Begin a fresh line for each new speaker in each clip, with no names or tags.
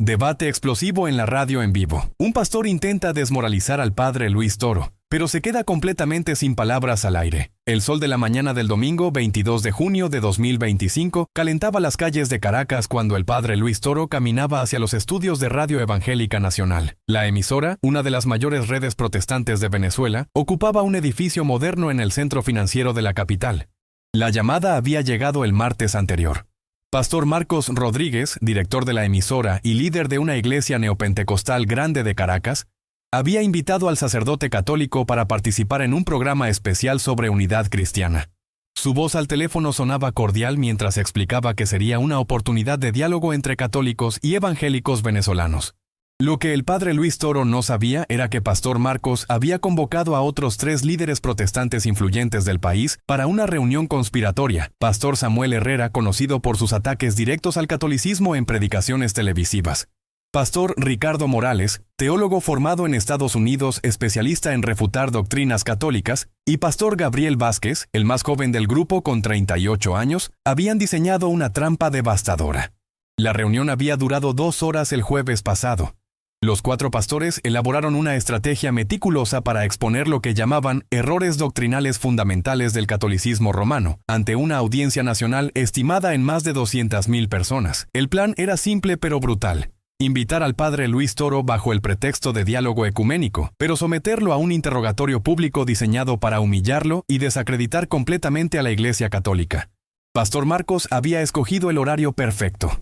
Debate explosivo en la radio en vivo. Un pastor intenta desmoralizar al padre Luis Toro, pero se queda completamente sin palabras al aire. El sol de la mañana del domingo 22 de junio de 2025 calentaba las calles de Caracas cuando el padre Luis Toro caminaba hacia los estudios de Radio Evangélica Nacional. La emisora, una de las mayores redes protestantes de Venezuela, ocupaba un edificio moderno en el centro financiero de la capital. La llamada había llegado el martes anterior. Pastor Marcos Rodríguez, director de la emisora y líder de una iglesia neopentecostal grande de Caracas, había invitado al sacerdote católico para participar en un programa especial sobre unidad cristiana. Su voz al teléfono sonaba cordial mientras explicaba que sería una oportunidad de diálogo entre católicos y evangélicos venezolanos. Lo que el padre Luis Toro no sabía era que Pastor Marcos había convocado a otros 3 líderes protestantes influyentes del país para una reunión conspiratoria. Pastor Samuel Herrera, conocido por sus ataques directos al catolicismo en predicaciones televisivas. Pastor Ricardo Morales, teólogo formado en Estados Unidos, especialista en refutar doctrinas católicas, y Pastor Gabriel Vázquez, el más joven del grupo con 38 años, habían diseñado una trampa devastadora. La reunión había durado 2 horas el jueves pasado. Los 4 pastores elaboraron una estrategia meticulosa para exponer lo que llamaban errores doctrinales fundamentales del catolicismo romano, ante una audiencia nacional estimada en más de 200,000 personas. El plan era simple pero brutal. Invitar al padre Luis Toro bajo el pretexto de diálogo ecuménico, pero someterlo a un interrogatorio público diseñado para humillarlo y desacreditar completamente a la Iglesia Católica. Pastor Marcos había escogido el horario perfecto.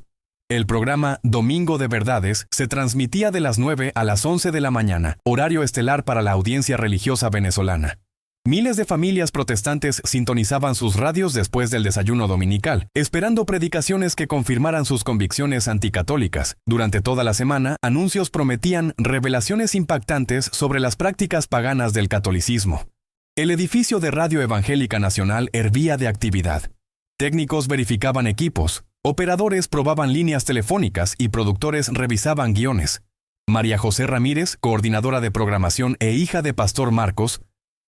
El programa Domingo de Verdades se transmitía de las 9 a las 11 de la mañana, horario estelar para la audiencia religiosa venezolana. Miles de familias protestantes sintonizaban sus radios después del desayuno dominical, esperando predicaciones que confirmaran sus convicciones anticatólicas. Durante toda la semana, anuncios prometían revelaciones impactantes sobre las prácticas paganas del catolicismo. El edificio de Radio Evangélica Nacional hervía de actividad. Técnicos verificaban equipos, operadores probaban líneas telefónicas y productores revisaban guiones. María José Ramírez, coordinadora de programación e hija de Pastor Marcos,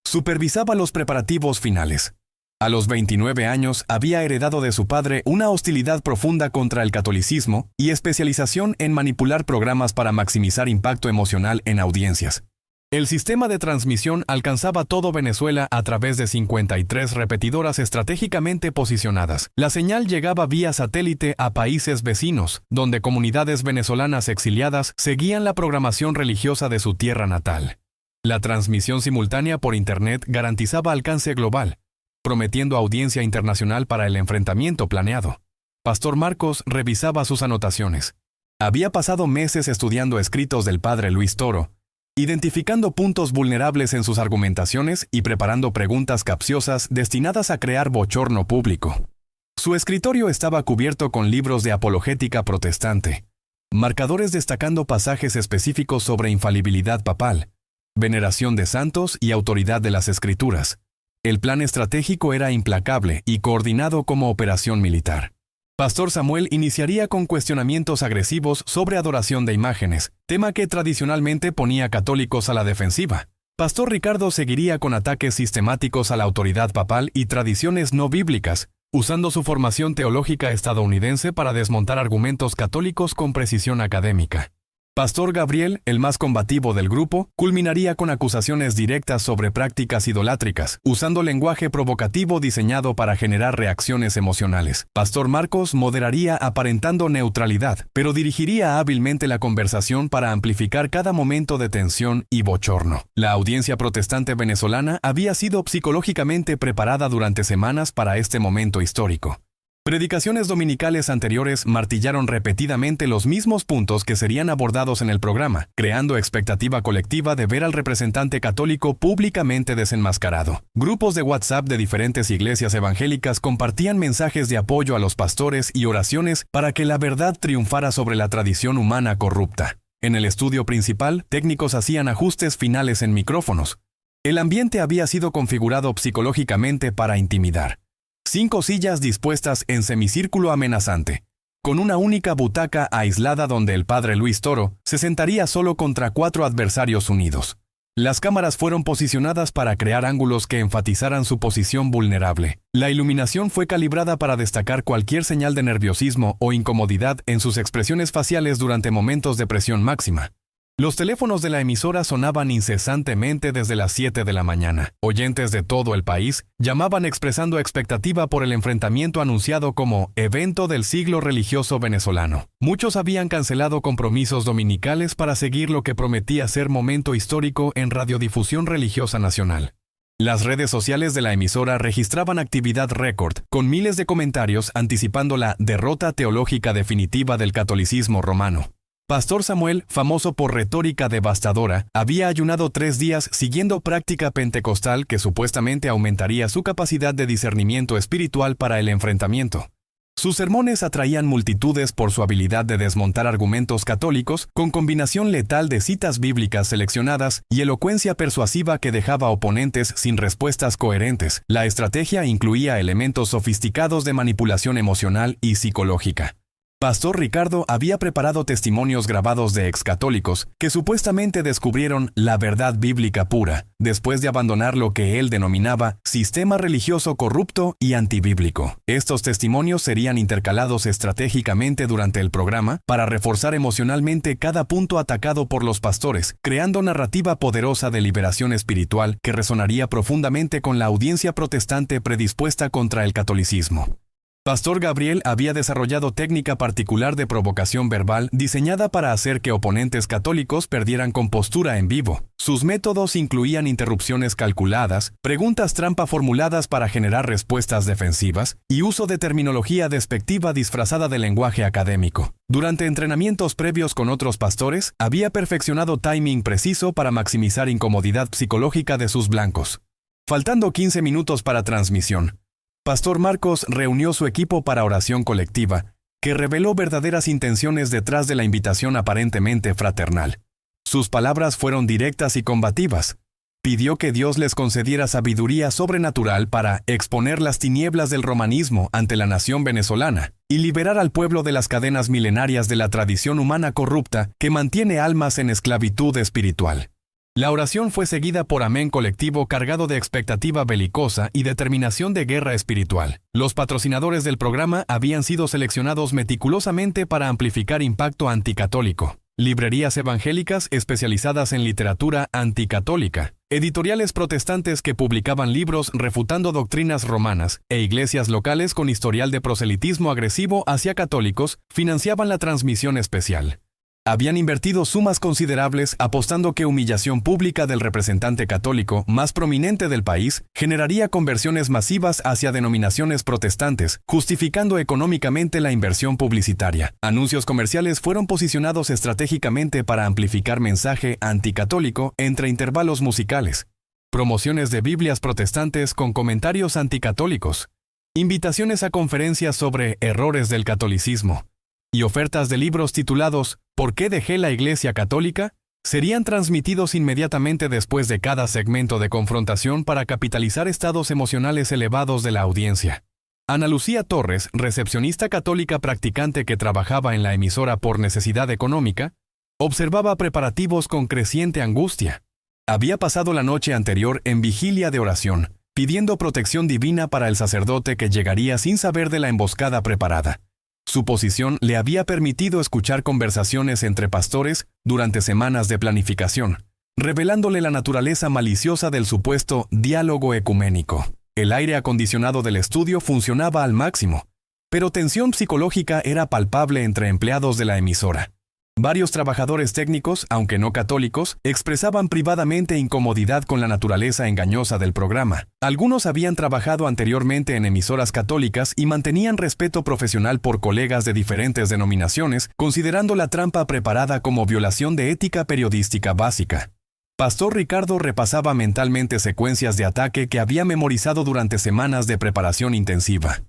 supervisaba los preparativos finales. A los 29 años había heredado de su padre una hostilidad profunda contra el catolicismo y especialización en manipular programas para maximizar impacto emocional en audiencias. El sistema de transmisión alcanzaba todo Venezuela a través de 53 repetidoras estratégicamente posicionadas. La señal llegaba vía satélite a países vecinos, donde comunidades venezolanas exiliadas seguían la programación religiosa de su tierra natal. La transmisión simultánea por Internet garantizaba alcance global, prometiendo audiencia internacional para el enfrentamiento planeado. Pastor Marcos revisaba sus anotaciones. Había pasado meses estudiando escritos del padre Luis Toro, identificando puntos vulnerables en sus argumentaciones y preparando preguntas capciosas destinadas a crear bochorno público. Su escritorio estaba cubierto con libros de apologética protestante, marcadores destacando pasajes específicos sobre infalibilidad papal, veneración de santos y autoridad de las Escrituras. El plan estratégico era implacable y coordinado como operación militar. Pastor Samuel iniciaría con cuestionamientos agresivos sobre adoración de imágenes, tema que tradicionalmente ponía católicos a la defensiva. Pastor Ricardo seguiría con ataques sistemáticos a la autoridad papal y tradiciones no bíblicas, usando su formación teológica estadounidense para desmontar argumentos católicos con precisión académica. Pastor Gabriel, el más combativo del grupo, culminaría con acusaciones directas sobre prácticas idolátricas, usando lenguaje provocativo diseñado para generar reacciones emocionales. Pastor Marcos moderaría aparentando neutralidad, pero dirigiría hábilmente la conversación para amplificar cada momento de tensión y bochorno. La audiencia protestante venezolana había sido psicológicamente preparada durante semanas para este momento histórico. Predicaciones dominicales anteriores martillaron repetidamente los mismos puntos que serían abordados en el programa, creando expectativa colectiva de ver al representante católico públicamente desenmascarado. Grupos de WhatsApp de diferentes iglesias evangélicas compartían mensajes de apoyo a los pastores y oraciones para que la verdad triunfara sobre la tradición humana corrupta. En el estudio principal, técnicos hacían ajustes finales en micrófonos. El ambiente había sido configurado psicológicamente para intimidar. 5 sillas dispuestas en semicírculo amenazante, con una única butaca aislada donde el padre Luis Toro se sentaría solo contra 4 adversarios unidos. Las cámaras fueron posicionadas para crear ángulos que enfatizaran su posición vulnerable. La iluminación fue calibrada para destacar cualquier señal de nerviosismo o incomodidad en sus expresiones faciales durante momentos de presión máxima. Los teléfonos de la emisora sonaban incesantemente desde las 7 de la mañana. Oyentes de todo el país llamaban expresando expectativa por el enfrentamiento anunciado como evento del siglo religioso venezolano. Muchos habían cancelado compromisos dominicales para seguir lo que prometía ser momento histórico en radiodifusión religiosa nacional. Las redes sociales de la emisora registraban actividad récord, con miles de comentarios anticipando la derrota teológica definitiva del catolicismo romano. Pastor Samuel, famoso por retórica devastadora, había ayunado 3 días siguiendo práctica pentecostal que supuestamente aumentaría su capacidad de discernimiento espiritual para el enfrentamiento. Sus sermones atraían multitudes por su habilidad de desmontar argumentos católicos con combinación letal de citas bíblicas seleccionadas y elocuencia persuasiva que dejaba oponentes sin respuestas coherentes. La estrategia incluía elementos sofisticados de manipulación emocional y psicológica. Pastor Ricardo había preparado testimonios grabados de excatólicos que supuestamente descubrieron la verdad bíblica pura, después de abandonar lo que él denominaba sistema religioso corrupto y antibíblico. Estos testimonios serían intercalados estratégicamente durante el programa para reforzar emocionalmente cada punto atacado por los pastores, creando narrativa poderosa de liberación espiritual que resonaría profundamente con la audiencia protestante predispuesta contra el catolicismo. Pastor Gabriel había desarrollado técnica particular de provocación verbal diseñada para hacer que oponentes católicos perdieran compostura en vivo. Sus métodos incluían interrupciones calculadas, preguntas trampa formuladas para generar respuestas defensivas y uso de terminología despectiva disfrazada de lenguaje académico. Durante entrenamientos previos con otros pastores, había perfeccionado timing preciso para maximizar incomodidad psicológica de sus blancos. Faltando 15 minutos para transmisión, Pastor Marcos reunió su equipo para oración colectiva, que reveló verdaderas intenciones detrás de la invitación aparentemente fraternal. Sus palabras fueron directas y combativas. Pidió que Dios les concediera sabiduría sobrenatural para exponer las tinieblas del romanismo ante la nación venezolana y liberar al pueblo de las cadenas milenarias de la tradición humana corrupta que mantiene almas en esclavitud espiritual. La oración fue seguida por amén colectivo cargado de expectativa belicosa y determinación de guerra espiritual. Los patrocinadores del programa habían sido seleccionados meticulosamente para amplificar impacto anticatólico. Librerías evangélicas especializadas en literatura anticatólica, editoriales protestantes que publicaban libros refutando doctrinas romanas, e iglesias locales con historial de proselitismo agresivo hacia católicos financiaban la transmisión especial. Habían invertido sumas considerables apostando que humillación pública del representante católico más prominente del país generaría conversiones masivas hacia denominaciones protestantes, justificando económicamente la inversión publicitaria. Anuncios comerciales fueron posicionados estratégicamente para amplificar mensaje anticatólico entre intervalos musicales. Promociones de Biblias protestantes con comentarios anticatólicos. Invitaciones a conferencias sobre errores del catolicismo. Y ofertas de libros titulados ¿Por qué dejé la Iglesia Católica? Serían transmitidos inmediatamente después de cada segmento de confrontación para capitalizar estados emocionales elevados de la audiencia. Ana Lucía Torres, recepcionista católica practicante que trabajaba en la emisora por necesidad económica, observaba preparativos con creciente angustia. Había pasado la noche anterior en vigilia de oración, pidiendo protección divina para el sacerdote que llegaría sin saber de la emboscada preparada. Su posición le había permitido escuchar conversaciones entre pastores durante semanas de planificación, revelándole la naturaleza maliciosa del supuesto diálogo ecuménico. El aire acondicionado del estudio funcionaba al máximo, pero tensión psicológica era palpable entre empleados de la emisora. Varios trabajadores técnicos, aunque no católicos, expresaban privadamente incomodidad con la naturaleza engañosa del programa. Algunos habían trabajado anteriormente en emisoras católicas y mantenían respeto profesional por colegas de diferentes denominaciones, considerando la trampa preparada como violación de ética periodística básica. Pastor Ricardo repasaba mentalmente secuencias de ataque que había memorizado durante semanas de preparación intensiva.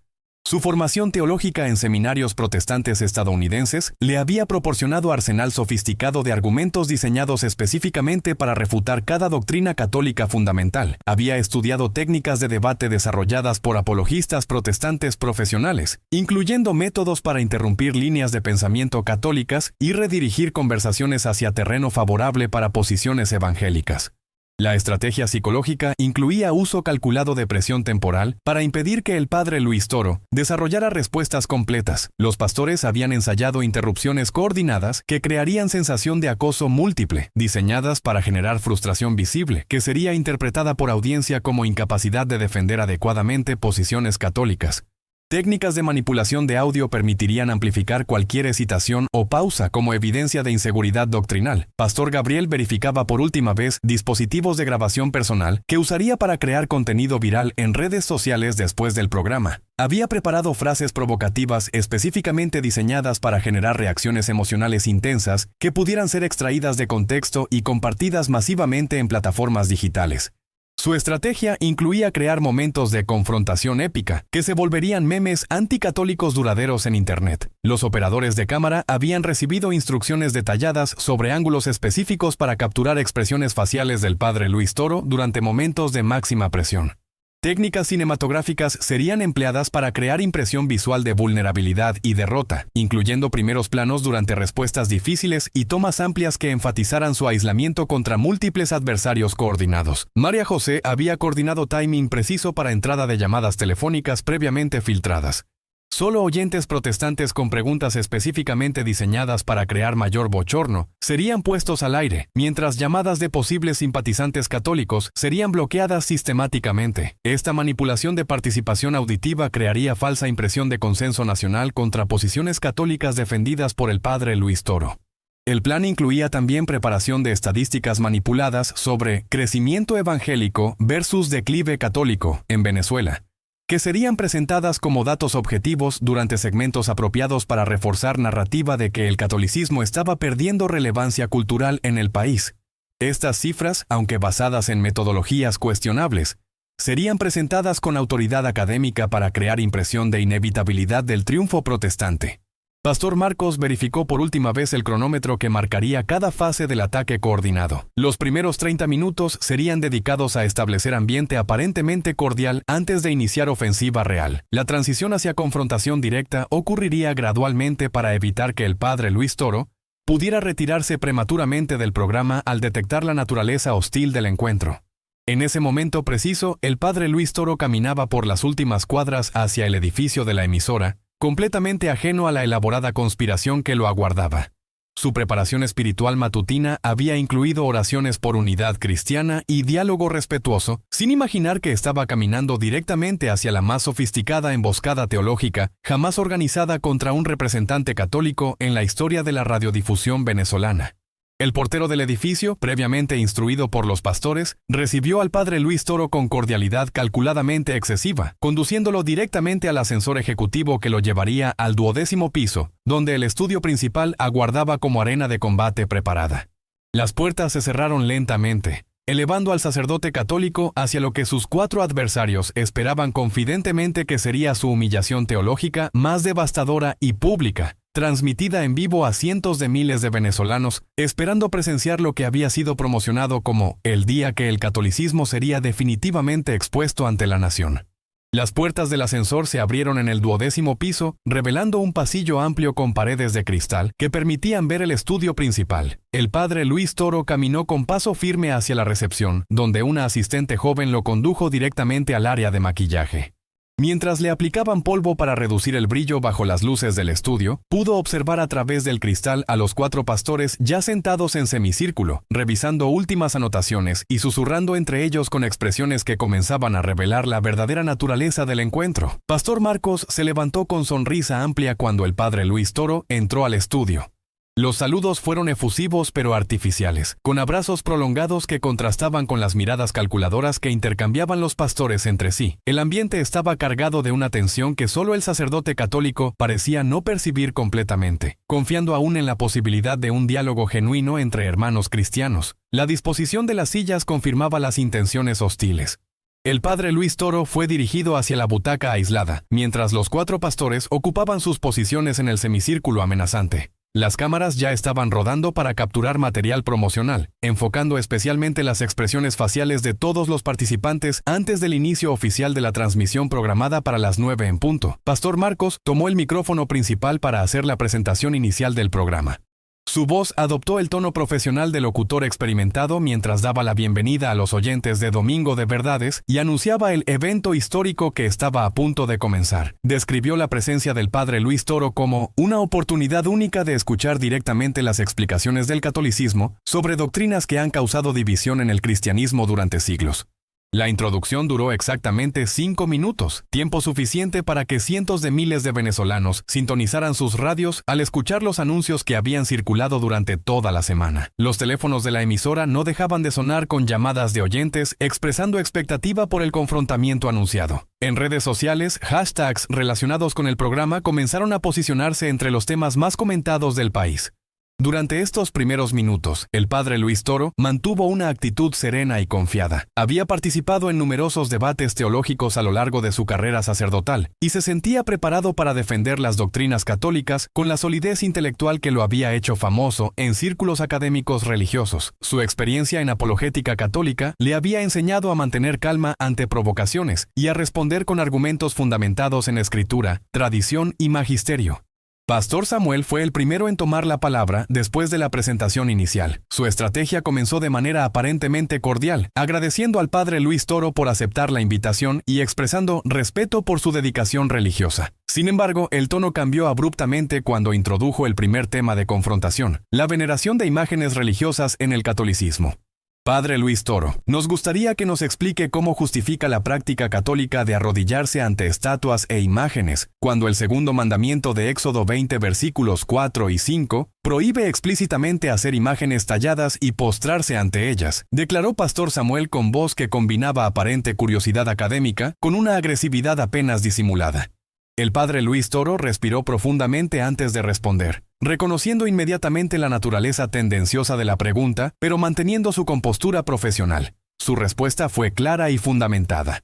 Su formación teológica en seminarios protestantes estadounidenses le había proporcionado arsenal sofisticado de argumentos diseñados específicamente para refutar cada doctrina católica fundamental. Había estudiado técnicas de debate desarrolladas por apologistas protestantes profesionales, incluyendo métodos para interrumpir líneas de pensamiento católicas y redirigir conversaciones hacia terreno favorable para posiciones evangélicas. La estrategia psicológica incluía uso calculado de presión temporal para impedir que el padre Luis Toro desarrollara respuestas completas. Los pastores habían ensayado interrupciones coordinadas que crearían sensación de acoso múltiple, diseñadas para generar frustración visible, que sería interpretada por audiencia como incapacidad de defender adecuadamente posiciones católicas. Técnicas de manipulación de audio permitirían amplificar cualquier hesitación o pausa como evidencia de inseguridad doctrinal. Pastor Gabriel verificaba por última vez dispositivos de grabación personal que usaría para crear contenido viral en redes sociales después del programa. Había preparado frases provocativas específicamente diseñadas para generar reacciones emocionales intensas que pudieran ser extraídas de contexto y compartidas masivamente en plataformas digitales. Su estrategia incluía crear momentos de confrontación épica, que se volverían memes anticatólicos duraderos en Internet. Los operadores de cámara habían recibido instrucciones detalladas sobre ángulos específicos para capturar expresiones faciales del padre Luis Toro durante momentos de máxima presión. Técnicas cinematográficas serían empleadas para crear impresión visual de vulnerabilidad y derrota, incluyendo primeros planos durante respuestas difíciles y tomas amplias que enfatizaran su aislamiento contra múltiples adversarios coordinados. María José había coordinado timing preciso para entrada de llamadas telefónicas previamente filtradas. Solo oyentes protestantes con preguntas específicamente diseñadas para crear mayor bochorno serían puestos al aire, mientras llamadas de posibles simpatizantes católicos serían bloqueadas sistemáticamente. Esta manipulación de participación auditiva crearía falsa impresión de consenso nacional contra posiciones católicas defendidas por el padre Luis Toro. El plan incluía también preparación de estadísticas manipuladas sobre crecimiento evangélico versus declive católico en Venezuela, que serían presentadas como datos objetivos durante segmentos apropiados para reforzar narrativa de que el catolicismo estaba perdiendo relevancia cultural en el país. Estas cifras, aunque basadas en metodologías cuestionables, serían presentadas con autoridad académica para crear impresión de inevitabilidad del triunfo protestante. Pastor Marcos verificó por última vez el cronómetro que marcaría cada fase del ataque coordinado. Los primeros 30 minutos serían dedicados a establecer ambiente aparentemente cordial antes de iniciar ofensiva real. La transición hacia confrontación directa ocurriría gradualmente para evitar que el padre Luis Toro pudiera retirarse prematuramente del programa al detectar la naturaleza hostil del encuentro. En ese momento preciso, el padre Luis Toro caminaba por las últimas cuadras hacia el edificio de la emisora, completamente ajeno a la elaborada conspiración que lo aguardaba. Su preparación espiritual matutina había incluido oraciones por unidad cristiana y diálogo respetuoso, sin imaginar que estaba caminando directamente hacia la más sofisticada emboscada teológica jamás organizada contra un representante católico en la historia de la radiodifusión venezolana. El portero del edificio, previamente instruido por los pastores, recibió al padre Luis Toro con cordialidad calculadamente excesiva, conduciéndolo directamente al ascensor ejecutivo que lo llevaría al 12º piso, donde el estudio principal aguardaba como arena de combate preparada. Las puertas se cerraron lentamente, elevando al sacerdote católico hacia lo que sus 4 adversarios esperaban confidentemente que sería su humillación teológica más devastadora y pública, transmitida en vivo a cientos de miles de venezolanos, esperando presenciar lo que había sido promocionado como el día que el catolicismo sería definitivamente expuesto ante la nación. Las puertas del ascensor se abrieron en el 12º piso, revelando un pasillo amplio con paredes de cristal que permitían ver el estudio principal. El padre Luis Toro caminó con paso firme hacia la recepción, donde una asistente joven lo condujo directamente al área de maquillaje. Mientras le aplicaban polvo para reducir el brillo bajo las luces del estudio, pudo observar a través del cristal a los 4 pastores ya sentados en semicírculo, revisando últimas anotaciones y susurrando entre ellos con expresiones que comenzaban a revelar la verdadera naturaleza del encuentro. Pastor Marcos se levantó con sonrisa amplia cuando el padre Luis Toro entró al estudio. Los saludos fueron efusivos pero artificiales, con abrazos prolongados que contrastaban con las miradas calculadoras que intercambiaban los pastores entre sí. El ambiente estaba cargado de una tensión que solo el sacerdote católico parecía no percibir completamente, confiando aún en la posibilidad de un diálogo genuino entre hermanos cristianos. La disposición de las sillas confirmaba las intenciones hostiles. El padre Luis Toro fue dirigido hacia la butaca aislada, mientras los 4 pastores ocupaban sus posiciones en el semicírculo amenazante. Las cámaras ya estaban rodando para capturar material promocional, enfocando especialmente las expresiones faciales de todos los participantes antes del inicio oficial de la transmisión programada para las 9 en punto. Pastor Marcos tomó el micrófono principal para hacer la presentación inicial del programa. Su voz adoptó el tono profesional de locutor experimentado mientras daba la bienvenida a los oyentes de Domingo de Verdades y anunciaba el evento histórico que estaba a punto de comenzar. Describió la presencia del padre Luis Toro como una oportunidad única de escuchar directamente las explicaciones del catolicismo sobre doctrinas que han causado división en el cristianismo durante siglos. La introducción duró exactamente 5 minutos, tiempo suficiente para que cientos de miles de venezolanos sintonizaran sus radios al escuchar los anuncios que habían circulado durante toda la semana. Los teléfonos de la emisora no dejaban de sonar con llamadas de oyentes expresando expectativa por el confrontamiento anunciado. En redes sociales, hashtags relacionados con el programa comenzaron a posicionarse entre los temas más comentados del país. Durante estos primeros minutos, el padre Luis Toro mantuvo una actitud serena y confiada. Había participado en numerosos debates teológicos a lo largo de su carrera sacerdotal y se sentía preparado para defender las doctrinas católicas con la solidez intelectual que lo había hecho famoso en círculos académicos religiosos. Su experiencia en apologética católica le había enseñado a mantener calma ante provocaciones y a responder con argumentos fundamentados en escritura, tradición y magisterio. Pastor Samuel fue el primero en tomar la palabra después de la presentación inicial. Su estrategia comenzó de manera aparentemente cordial, agradeciendo al padre Luis Toro por aceptar la invitación y expresando respeto por su dedicación religiosa. Sin embargo, el tono cambió abruptamente cuando introdujo el primer tema de confrontación, la veneración de imágenes religiosas en el catolicismo. Padre Luis Toro, nos gustaría que nos explique cómo justifica la práctica católica de arrodillarse ante estatuas e imágenes, cuando el segundo mandamiento de Éxodo 20 versículos 4 y 5 prohíbe explícitamente hacer imágenes talladas y postrarse ante ellas, declaró Pastor Samuel con voz que combinaba aparente curiosidad académica con una agresividad apenas disimulada. El padre Luis Toro respiró profundamente antes de responder, reconociendo inmediatamente la naturaleza tendenciosa de la pregunta, pero manteniendo su compostura profesional. Su respuesta fue clara y fundamentada.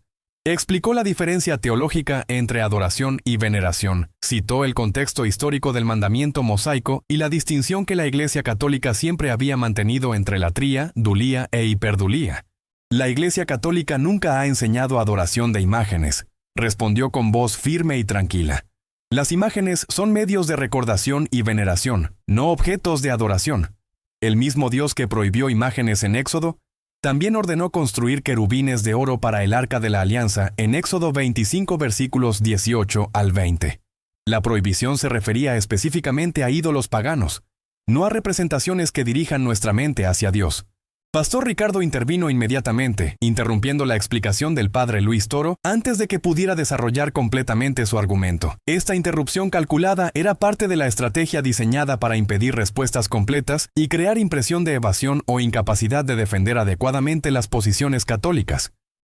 Explicó la diferencia teológica entre adoración y veneración, citó el contexto histórico del mandamiento mosaico y la distinción que la Iglesia Católica siempre había mantenido entre latría, dulía e hiperdulía. La Iglesia Católica nunca ha enseñado adoración de imágenes, respondió con voz firme y tranquila. Las imágenes son medios de recordación y veneración, no objetos de adoración. El mismo Dios que prohibió imágenes en Éxodo, también ordenó construir querubines de oro para el Arca de la Alianza en Éxodo 25 versículos 18 al 20. La prohibición se refería específicamente a ídolos paganos, no a representaciones que dirijan nuestra mente hacia Dios. Pastor Ricardo intervino inmediatamente, interrumpiendo la explicación del padre Luis Toro antes de que pudiera desarrollar completamente su argumento. Esta interrupción calculada era parte de la estrategia diseñada para impedir respuestas completas y crear impresión de evasión o incapacidad de defender adecuadamente las posiciones católicas.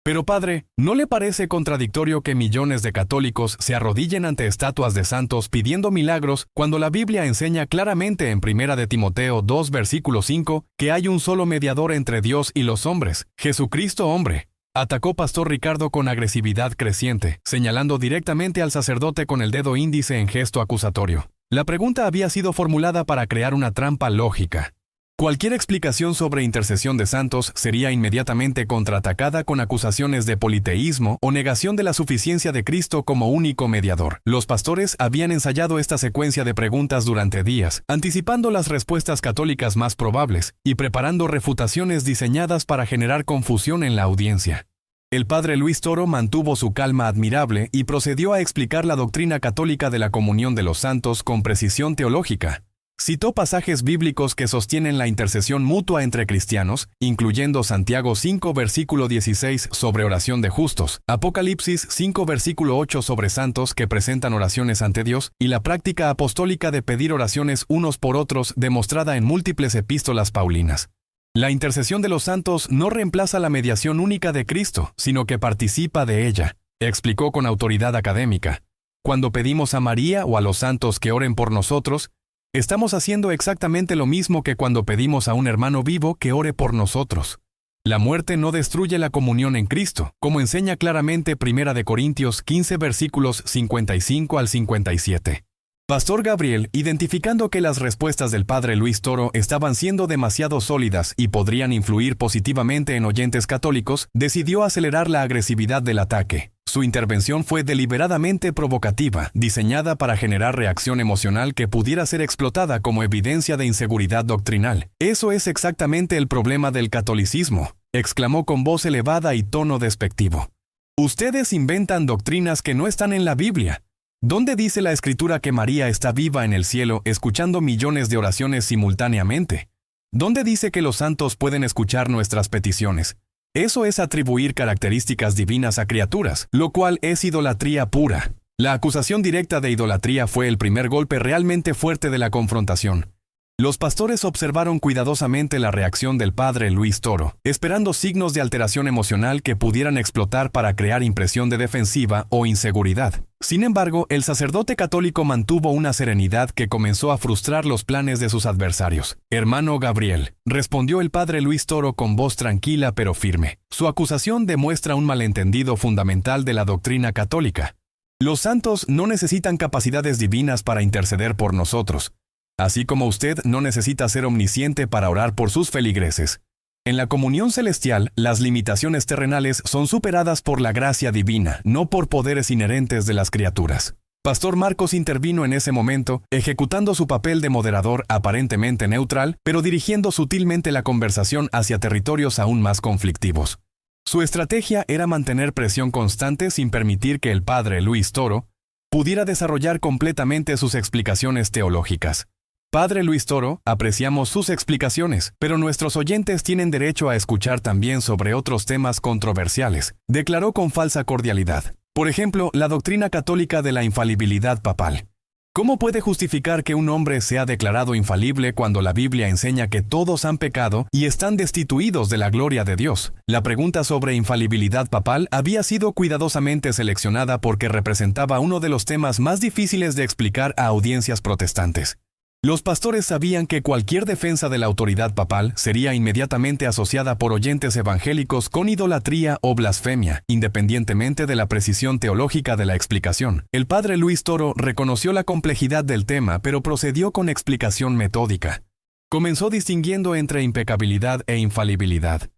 Pero padre, ¿no le parece contradictorio que millones de católicos se arrodillen ante estatuas de santos pidiendo milagros cuando la Biblia enseña claramente en 1 de Timoteo 2 versículo 5 que hay un solo mediador entre Dios y los hombres, Jesucristo hombre? Atacó Pastor Ricardo con agresividad creciente, señalando directamente al sacerdote con el dedo índice en gesto acusatorio. La pregunta había sido formulada para crear una trampa lógica. Cualquier explicación sobre intercesión de santos sería inmediatamente contraatacada con acusaciones de politeísmo o negación de la suficiencia de Cristo como único mediador. Los pastores habían ensayado esta secuencia de preguntas durante días, anticipando las respuestas católicas más probables y preparando refutaciones diseñadas para generar confusión en la audiencia. El padre Luis Toro mantuvo su calma admirable y procedió a explicar la doctrina católica de la comunión de los santos con precisión teológica. Citó pasajes bíblicos que sostienen la intercesión mutua entre cristianos, incluyendo Santiago 5 versículo 16 sobre oración de justos, Apocalipsis 5 versículo 8 sobre santos que presentan oraciones ante Dios y la práctica apostólica de pedir oraciones unos por otros demostrada en múltiples epístolas paulinas. La intercesión de los santos no reemplaza la mediación única de Cristo, sino que participa de ella, explicó con autoridad académica. Cuando pedimos a María o a los santos que oren por nosotros, estamos haciendo exactamente lo mismo que cuando pedimos a un hermano vivo que ore por nosotros. La muerte no destruye la comunión en Cristo, como enseña claramente 1 Corintios 15 versículos 55 al 57. Pastor Gabriel, identificando que las respuestas del padre Luis Toro estaban siendo demasiado sólidas y podrían influir positivamente en oyentes católicos, decidió acelerar la agresividad del ataque. Su intervención fue deliberadamente provocativa, diseñada para generar reacción emocional que pudiera ser explotada como evidencia de inseguridad doctrinal. Eso es exactamente el problema del catolicismo, exclamó con voz elevada y tono despectivo. Ustedes inventan doctrinas que no están en la Biblia. ¿Dónde dice la Escritura que María está viva en el cielo escuchando millones de oraciones simultáneamente? ¿Dónde dice que los santos pueden escuchar nuestras peticiones? Eso es atribuir características divinas a criaturas, lo cual es idolatría pura. La acusación directa de idolatría fue el primer golpe realmente fuerte de la confrontación. Los pastores observaron cuidadosamente la reacción del padre Luis Toro, esperando signos de alteración emocional que pudieran explotar para crear impresión de defensiva o inseguridad. Sin embargo, el sacerdote católico mantuvo una serenidad que comenzó a frustrar los planes de sus adversarios. «Hermano Gabriel», respondió el padre Luis Toro con voz tranquila pero firme. Su acusación demuestra un malentendido fundamental de la doctrina católica. Los santos no necesitan capacidades divinas para interceder por nosotros, así como usted no necesita ser omnisciente para orar por sus feligreses. En la comunión celestial, las limitaciones terrenales son superadas por la gracia divina, no por poderes inherentes de las criaturas. Pastor Marcos intervino en ese momento, ejecutando su papel de moderador aparentemente neutral, pero dirigiendo sutilmente la conversación hacia territorios aún más conflictivos. Su estrategia era mantener presión constante sin permitir que el padre Luis Toro pudiera desarrollar completamente sus explicaciones teológicas. Padre Luis Toro, apreciamos sus explicaciones, pero nuestros oyentes tienen derecho a escuchar también sobre otros temas controversiales, declaró con falsa cordialidad. Por ejemplo, la doctrina católica de la infalibilidad papal. ¿Cómo puede justificar que un hombre sea declarado infalible cuando la Biblia enseña que todos han pecado y están destituidos de la gloria de Dios? La pregunta sobre infalibilidad papal había sido cuidadosamente seleccionada porque representaba uno de los temas más difíciles de explicar a audiencias protestantes. Los pastores sabían que cualquier defensa de la autoridad papal sería inmediatamente asociada por oyentes evangélicos con idolatría o blasfemia, independientemente de la precisión teológica de la explicación. El padre Luis Toro reconoció la complejidad del tema, pero procedió con explicación metódica. Comenzó distinguiendo entre impecabilidad e infalibilidad.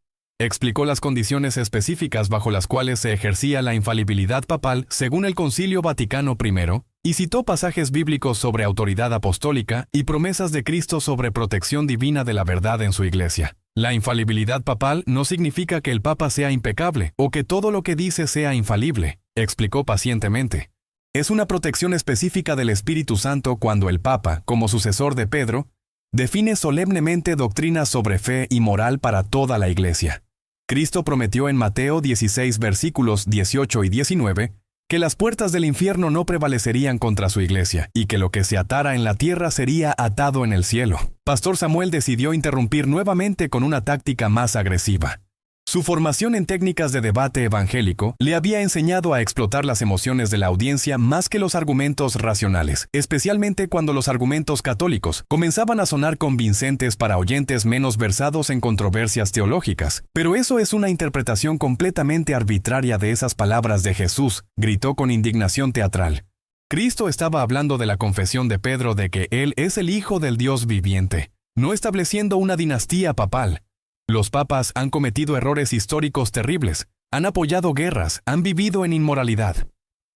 Explicó las condiciones específicas bajo las cuales se ejercía la infalibilidad papal según el Concilio Vaticano I, y citó pasajes bíblicos sobre autoridad apostólica y promesas de Cristo sobre protección divina de la verdad en su iglesia. La infalibilidad papal no significa que el Papa sea impecable o que todo lo que dice sea infalible, explicó pacientemente. Es una protección específica del Espíritu Santo cuando el Papa, como sucesor de Pedro, define solemnemente doctrinas sobre fe y moral para toda la iglesia. Cristo prometió en Mateo 16 versículos 18 y 19 que las puertas del infierno no prevalecerían contra su iglesia, y que lo que se atara en la tierra sería atado en el cielo. Pastor Samuel decidió interrumpir nuevamente con una táctica más agresiva. Su formación en técnicas de debate evangélico le había enseñado a explotar las emociones de la audiencia más que los argumentos racionales, especialmente cuando los argumentos católicos comenzaban a sonar convincentes para oyentes menos versados en controversias teológicas. Pero eso es una interpretación completamente arbitraria de esas palabras de Jesús, gritó con indignación teatral. Cristo estaba hablando de la confesión de Pedro de que Él es el Hijo del Dios viviente, no estableciendo una dinastía papal. Los papas han cometido errores históricos terribles, han apoyado guerras, han vivido en inmoralidad.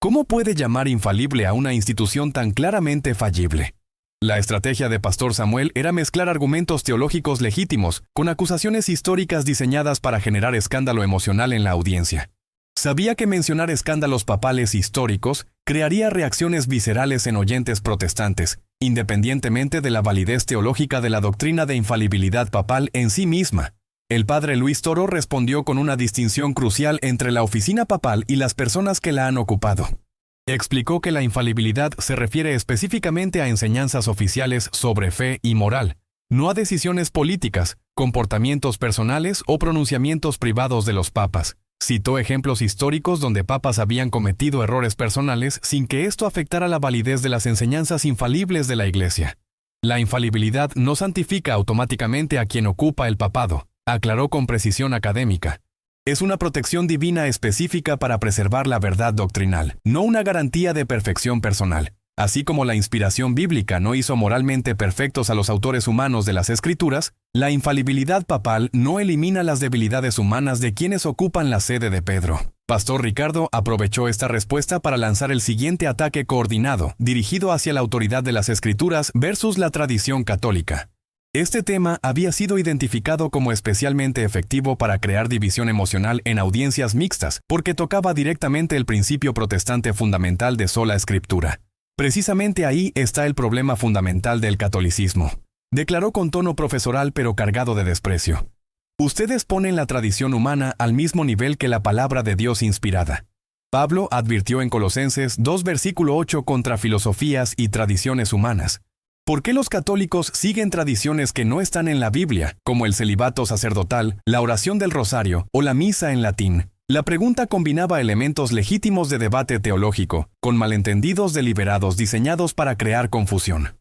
¿Cómo puede llamar infalible a una institución tan claramente fallible? La estrategia de Pastor Samuel era mezclar argumentos teológicos legítimos con acusaciones históricas diseñadas para generar escándalo emocional en la audiencia. Sabía que mencionar escándalos papales históricos crearía reacciones viscerales en oyentes protestantes, independientemente de la validez teológica de la doctrina de infalibilidad papal en sí misma. El padre Luis Toro respondió con una distinción crucial entre la oficina papal y las personas que la han ocupado. Explicó que la infalibilidad se refiere específicamente a enseñanzas oficiales sobre fe y moral, no a decisiones políticas, comportamientos personales o pronunciamientos privados de los papas. Citó ejemplos históricos donde papas habían cometido errores personales sin que esto afectara la validez de las enseñanzas infalibles de la Iglesia. La infalibilidad no santifica automáticamente a quien ocupa el papado, aclaró con precisión académica. Es una protección divina específica para preservar la verdad doctrinal, no una garantía de perfección personal. Así como la inspiración bíblica no hizo moralmente perfectos a los autores humanos de las Escrituras, la infalibilidad papal no elimina las debilidades humanas de quienes ocupan la sede de Pedro. Pastor Ricardo aprovechó esta respuesta para lanzar el siguiente ataque coordinado, dirigido hacia la autoridad de las Escrituras versus la tradición católica. Este tema había sido identificado como especialmente efectivo para crear división emocional en audiencias mixtas, porque tocaba directamente el principio protestante fundamental de sola escritura. Precisamente ahí está el problema fundamental del catolicismo, declaró con tono profesoral pero cargado de desprecio. Ustedes ponen la tradición humana al mismo nivel que la palabra de Dios inspirada. Pablo advirtió en Colosenses 2 versículo 8 contra filosofías y tradiciones humanas. ¿Por qué los católicos siguen tradiciones que no están en la Biblia, como el celibato sacerdotal, la oración del rosario o la misa en latín? La pregunta combinaba elementos legítimos de debate teológico, con malentendidos deliberados diseñados para crear confusión.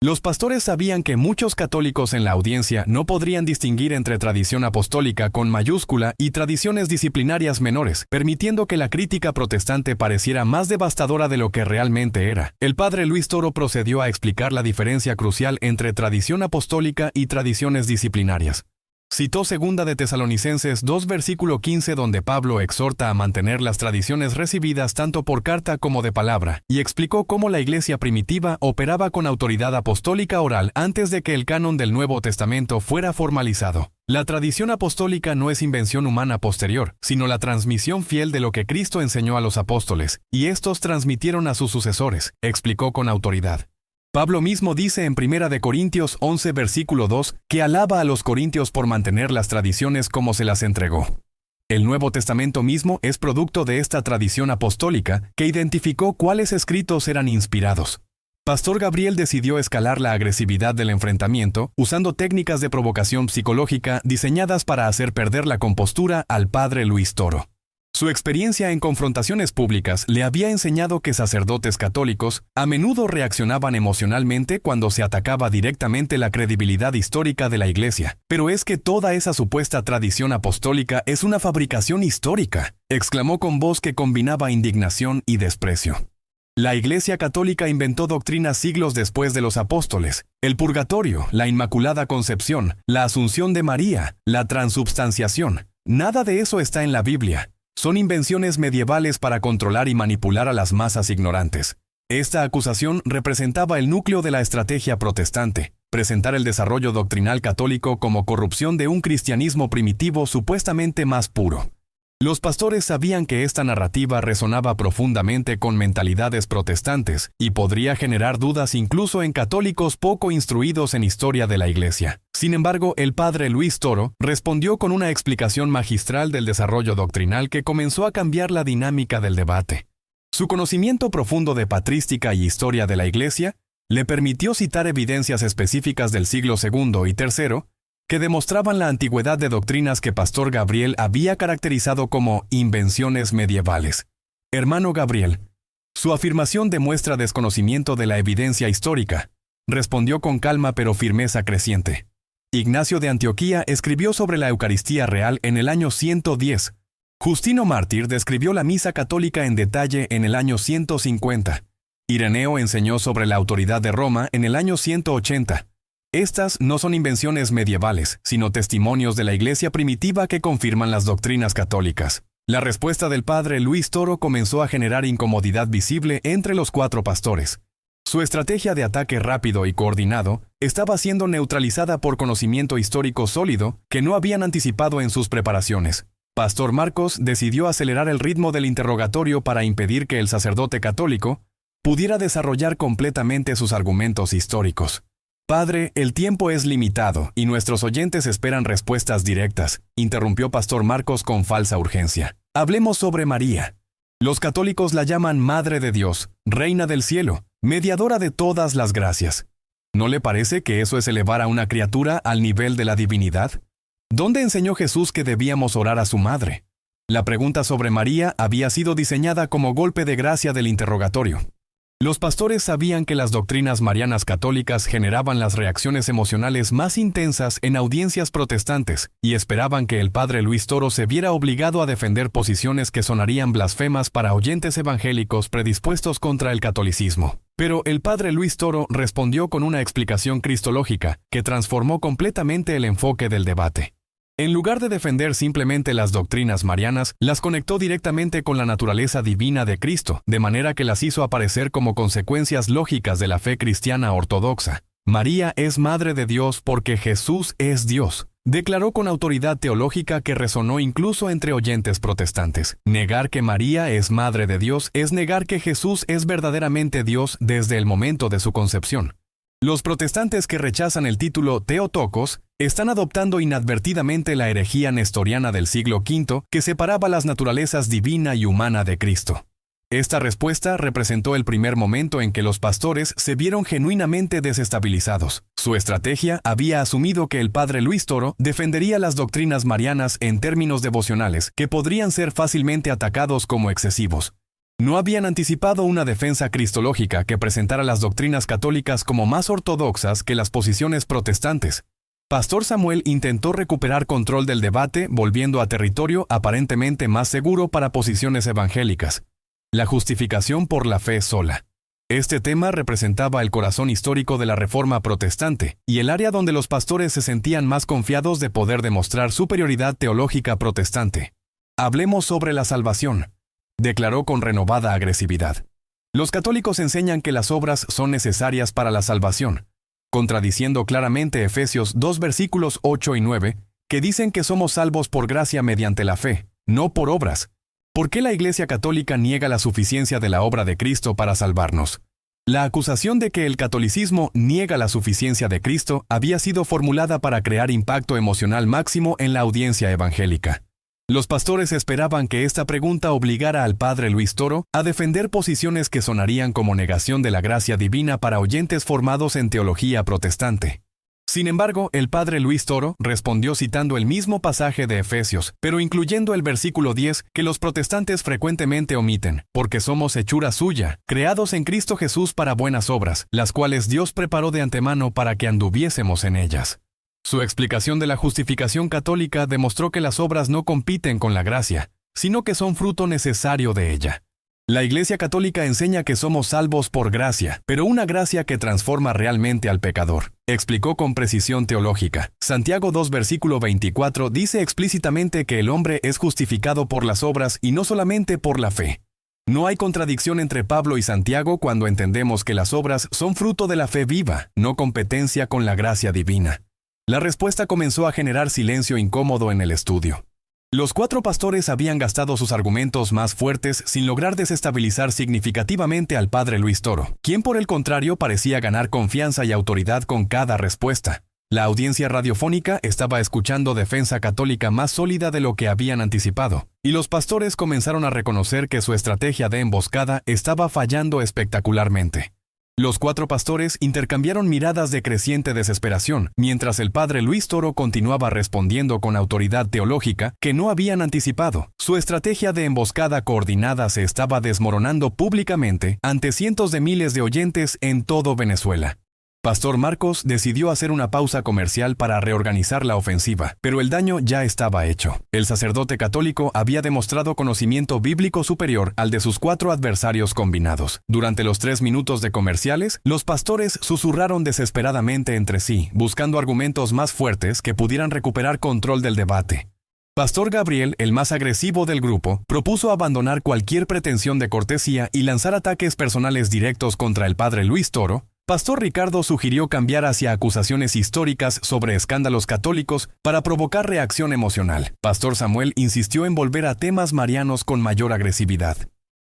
Los pastores sabían que muchos católicos en la audiencia no podrían distinguir entre tradición apostólica con mayúscula y tradiciones disciplinarias menores, permitiendo que la crítica protestante pareciera más devastadora de lo que realmente era. El padre Luis Toro procedió a explicar la diferencia crucial entre tradición apostólica y tradiciones disciplinarias. Citó 2 de Tesalonicenses 2 versículo 15 donde Pablo exhorta a mantener las tradiciones recibidas tanto por carta como de palabra, y explicó cómo la iglesia primitiva operaba con autoridad apostólica oral antes de que el canon del Nuevo Testamento fuera formalizado. La tradición apostólica no es invención humana posterior, sino la transmisión fiel de lo que Cristo enseñó a los apóstoles, y estos transmitieron a sus sucesores, explicó con autoridad. Pablo mismo dice en 1 Corintios 11 versículo 2 que alaba a los corintios por mantener las tradiciones como se las entregó. El Nuevo Testamento mismo es producto de esta tradición apostólica que identificó cuáles escritos eran inspirados. Pastor Gabriel decidió escalar la agresividad del enfrentamiento usando técnicas de provocación psicológica diseñadas para hacer perder la compostura al padre Luis Toro. Su experiencia en confrontaciones públicas le había enseñado que sacerdotes católicos a menudo reaccionaban emocionalmente cuando se atacaba directamente la credibilidad histórica de la Iglesia. Pero es que toda esa supuesta tradición apostólica es una fabricación histórica, exclamó con voz que combinaba indignación y desprecio. La Iglesia Católica inventó doctrinas siglos después de los apóstoles: el purgatorio, la Inmaculada Concepción, la Asunción de María, la transubstanciación. Nada de eso está en la Biblia. Son invenciones medievales para controlar y manipular a las masas ignorantes. Esta acusación representaba el núcleo de la estrategia protestante: presentar el desarrollo doctrinal católico como corrupción de un cristianismo primitivo supuestamente más puro. Los pastores sabían que esta narrativa resonaba profundamente con mentalidades protestantes y podría generar dudas incluso en católicos poco instruidos en historia de la Iglesia. Sin embargo, el padre Luis Toro respondió con una explicación magistral del desarrollo doctrinal que comenzó a cambiar la dinámica del debate. Su conocimiento profundo de patrística y historia de la Iglesia le permitió citar evidencias específicas del siglo II y III que demostraban la antigüedad de doctrinas que Pastor Gabriel había caracterizado como invenciones medievales. Hermano Gabriel, su afirmación demuestra desconocimiento de la evidencia histórica, respondió con calma pero firmeza creciente. Ignacio de Antioquía escribió sobre la Eucaristía real en el año 110. Justino Mártir describió la misa católica en detalle en el año 150. Ireneo enseñó sobre la autoridad de Roma en el año 180. Estas no son invenciones medievales, sino testimonios de la Iglesia primitiva que confirman las doctrinas católicas. La respuesta del padre Luis Toro comenzó a generar incomodidad visible entre los 4 pastores. Su estrategia de ataque rápido y coordinado estaba siendo neutralizada por conocimiento histórico sólido que no habían anticipado en sus preparaciones. Pastor Marcos decidió acelerar el ritmo del interrogatorio para impedir que el sacerdote católico pudiera desarrollar completamente sus argumentos históricos. Padre, el tiempo es limitado y nuestros oyentes esperan respuestas directas, interrumpió Pastor Marcos con falsa urgencia. Hablemos sobre María. Los católicos la llaman Madre de Dios, Reina del Cielo, mediadora de todas las gracias. ¿No le parece que eso es elevar a una criatura al nivel de la divinidad? ¿Dónde enseñó Jesús que debíamos orar a su madre? La pregunta sobre María había sido diseñada como golpe de gracia del interrogatorio. Los pastores sabían que las doctrinas marianas católicas generaban las reacciones emocionales más intensas en audiencias protestantes y esperaban que el padre Luis Toro se viera obligado a defender posiciones que sonarían blasfemas para oyentes evangélicos predispuestos contra el catolicismo. Pero el padre Luis Toro respondió con una explicación cristológica que transformó completamente el enfoque del debate. En lugar de defender simplemente las doctrinas marianas, las conectó directamente con la naturaleza divina de Cristo, de manera que las hizo aparecer como consecuencias lógicas de la fe cristiana ortodoxa. María es Madre de Dios porque Jesús es Dios. Declaró con autoridad teológica que resonó incluso entre oyentes protestantes. Negar que María es Madre de Dios es negar que Jesús es verdaderamente Dios desde el momento de su concepción. Los protestantes que rechazan el título Theotokos están adoptando inadvertidamente la herejía nestoriana del siglo V que separaba las naturalezas divina y humana de Cristo. Esta respuesta representó el primer momento en que los pastores se vieron genuinamente desestabilizados. Su estrategia había asumido que el padre Luis Toro defendería las doctrinas marianas en términos devocionales que podrían ser fácilmente atacados como excesivos. No habían anticipado una defensa cristológica que presentara las doctrinas católicas como más ortodoxas que las posiciones protestantes. Pastor Samuel intentó recuperar control del debate volviendo a territorio aparentemente más seguro para posiciones evangélicas. La justificación por la fe sola. Este tema representaba el corazón histórico de la Reforma protestante y el área donde los pastores se sentían más confiados de poder demostrar superioridad teológica protestante. Hablemos sobre la salvación, declaró con renovada agresividad. Los católicos enseñan que las obras son necesarias para la salvación, contradiciendo claramente Efesios 2 versículos 8 y 9, que dicen que somos salvos por gracia mediante la fe, no por obras. ¿Por qué la Iglesia Católica niega la suficiencia de la obra de Cristo para salvarnos? La acusación de que el catolicismo niega la suficiencia de Cristo había sido formulada para crear impacto emocional máximo en la audiencia evangélica. Los pastores esperaban que esta pregunta obligara al padre Luis Toro a defender posiciones que sonarían como negación de la gracia divina para oyentes formados en teología protestante. Sin embargo, el padre Luis Toro respondió citando el mismo pasaje de Efesios, pero incluyendo el versículo 10 que los protestantes frecuentemente omiten, porque somos hechura suya, creados en Cristo Jesús para buenas obras, las cuales Dios preparó de antemano para que anduviésemos en ellas. Su explicación de la justificación católica demostró que las obras no compiten con la gracia, sino que son fruto necesario de ella. La Iglesia Católica enseña que somos salvos por gracia, pero una gracia que transforma realmente al pecador. Explicó con precisión teológica. Santiago 2 versículo 24 dice explícitamente que el hombre es justificado por las obras y no solamente por la fe. No hay contradicción entre Pablo y Santiago cuando entendemos que las obras son fruto de la fe viva, no competencia con la gracia divina. La respuesta comenzó a generar silencio incómodo en el estudio. Los 4 pastores habían gastado sus argumentos más fuertes sin lograr desestabilizar significativamente al padre Luis Toro, quien por el contrario parecía ganar confianza y autoridad con cada respuesta. La audiencia radiofónica estaba escuchando defensa católica más sólida de lo que habían anticipado, y los pastores comenzaron a reconocer que su estrategia de emboscada estaba fallando espectacularmente. Los 4 pastores intercambiaron miradas de creciente desesperación, mientras el padre Luis Toro continuaba respondiendo con autoridad teológica que no habían anticipado. Su estrategia de emboscada coordinada se estaba desmoronando públicamente ante cientos de miles de oyentes en todo Venezuela. Pastor Marcos decidió hacer una pausa comercial para reorganizar la ofensiva, pero el daño ya estaba hecho. El sacerdote católico había demostrado conocimiento bíblico superior al de sus 4 adversarios combinados. Durante los 3 minutos de comerciales, los pastores susurraron desesperadamente entre sí, buscando argumentos más fuertes que pudieran recuperar control del debate. Pastor Gabriel, el más agresivo del grupo, propuso abandonar cualquier pretensión de cortesía y lanzar ataques personales directos contra el padre Luis Toro. Pastor Ricardo sugirió cambiar hacia acusaciones históricas sobre escándalos católicos para provocar reacción emocional. Pastor Samuel insistió en volver a temas marianos con mayor agresividad.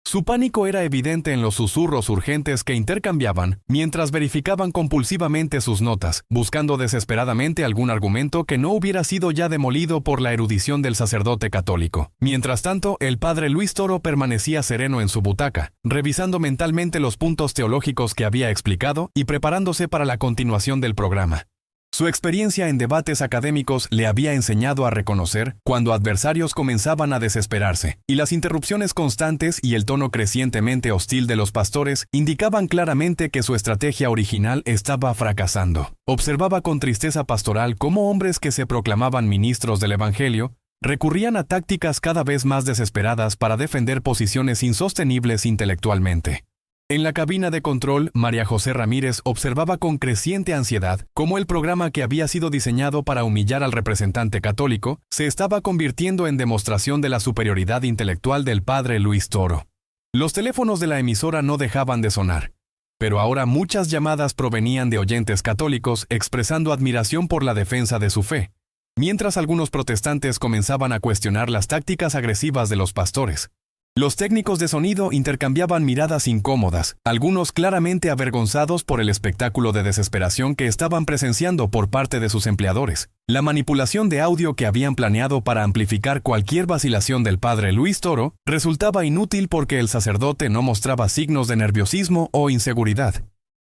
Su pánico era evidente en los susurros urgentes que intercambiaban mientras verificaban compulsivamente sus notas, buscando desesperadamente algún argumento que no hubiera sido ya demolido por la erudición del sacerdote católico. Mientras tanto, el padre Luis Toro permanecía sereno en su butaca, revisando mentalmente los puntos teológicos que había explicado y preparándose para la continuación del programa. Su experiencia en debates académicos le había enseñado a reconocer cuando adversarios comenzaban a desesperarse, y las interrupciones constantes y el tono crecientemente hostil de los pastores indicaban claramente que su estrategia original estaba fracasando. Observaba con tristeza pastoral cómo hombres que se proclamaban ministros del Evangelio recurrían a tácticas cada vez más desesperadas para defender posiciones insostenibles intelectualmente. En la cabina de control, María José Ramírez observaba con creciente ansiedad cómo el programa que había sido diseñado para humillar al representante católico se estaba convirtiendo en demostración de la superioridad intelectual del padre Luis Toro. Los teléfonos de la emisora no dejaban de sonar, pero ahora muchas llamadas provenían de oyentes católicos expresando admiración por la defensa de su fe, mientras algunos protestantes comenzaban a cuestionar las tácticas agresivas de los pastores. Los técnicos de sonido intercambiaban miradas incómodas, algunos claramente avergonzados por el espectáculo de desesperación que estaban presenciando por parte de sus empleadores. La manipulación de audio que habían planeado para amplificar cualquier vacilación del padre Luis Toro resultaba inútil porque el sacerdote no mostraba signos de nerviosismo o inseguridad.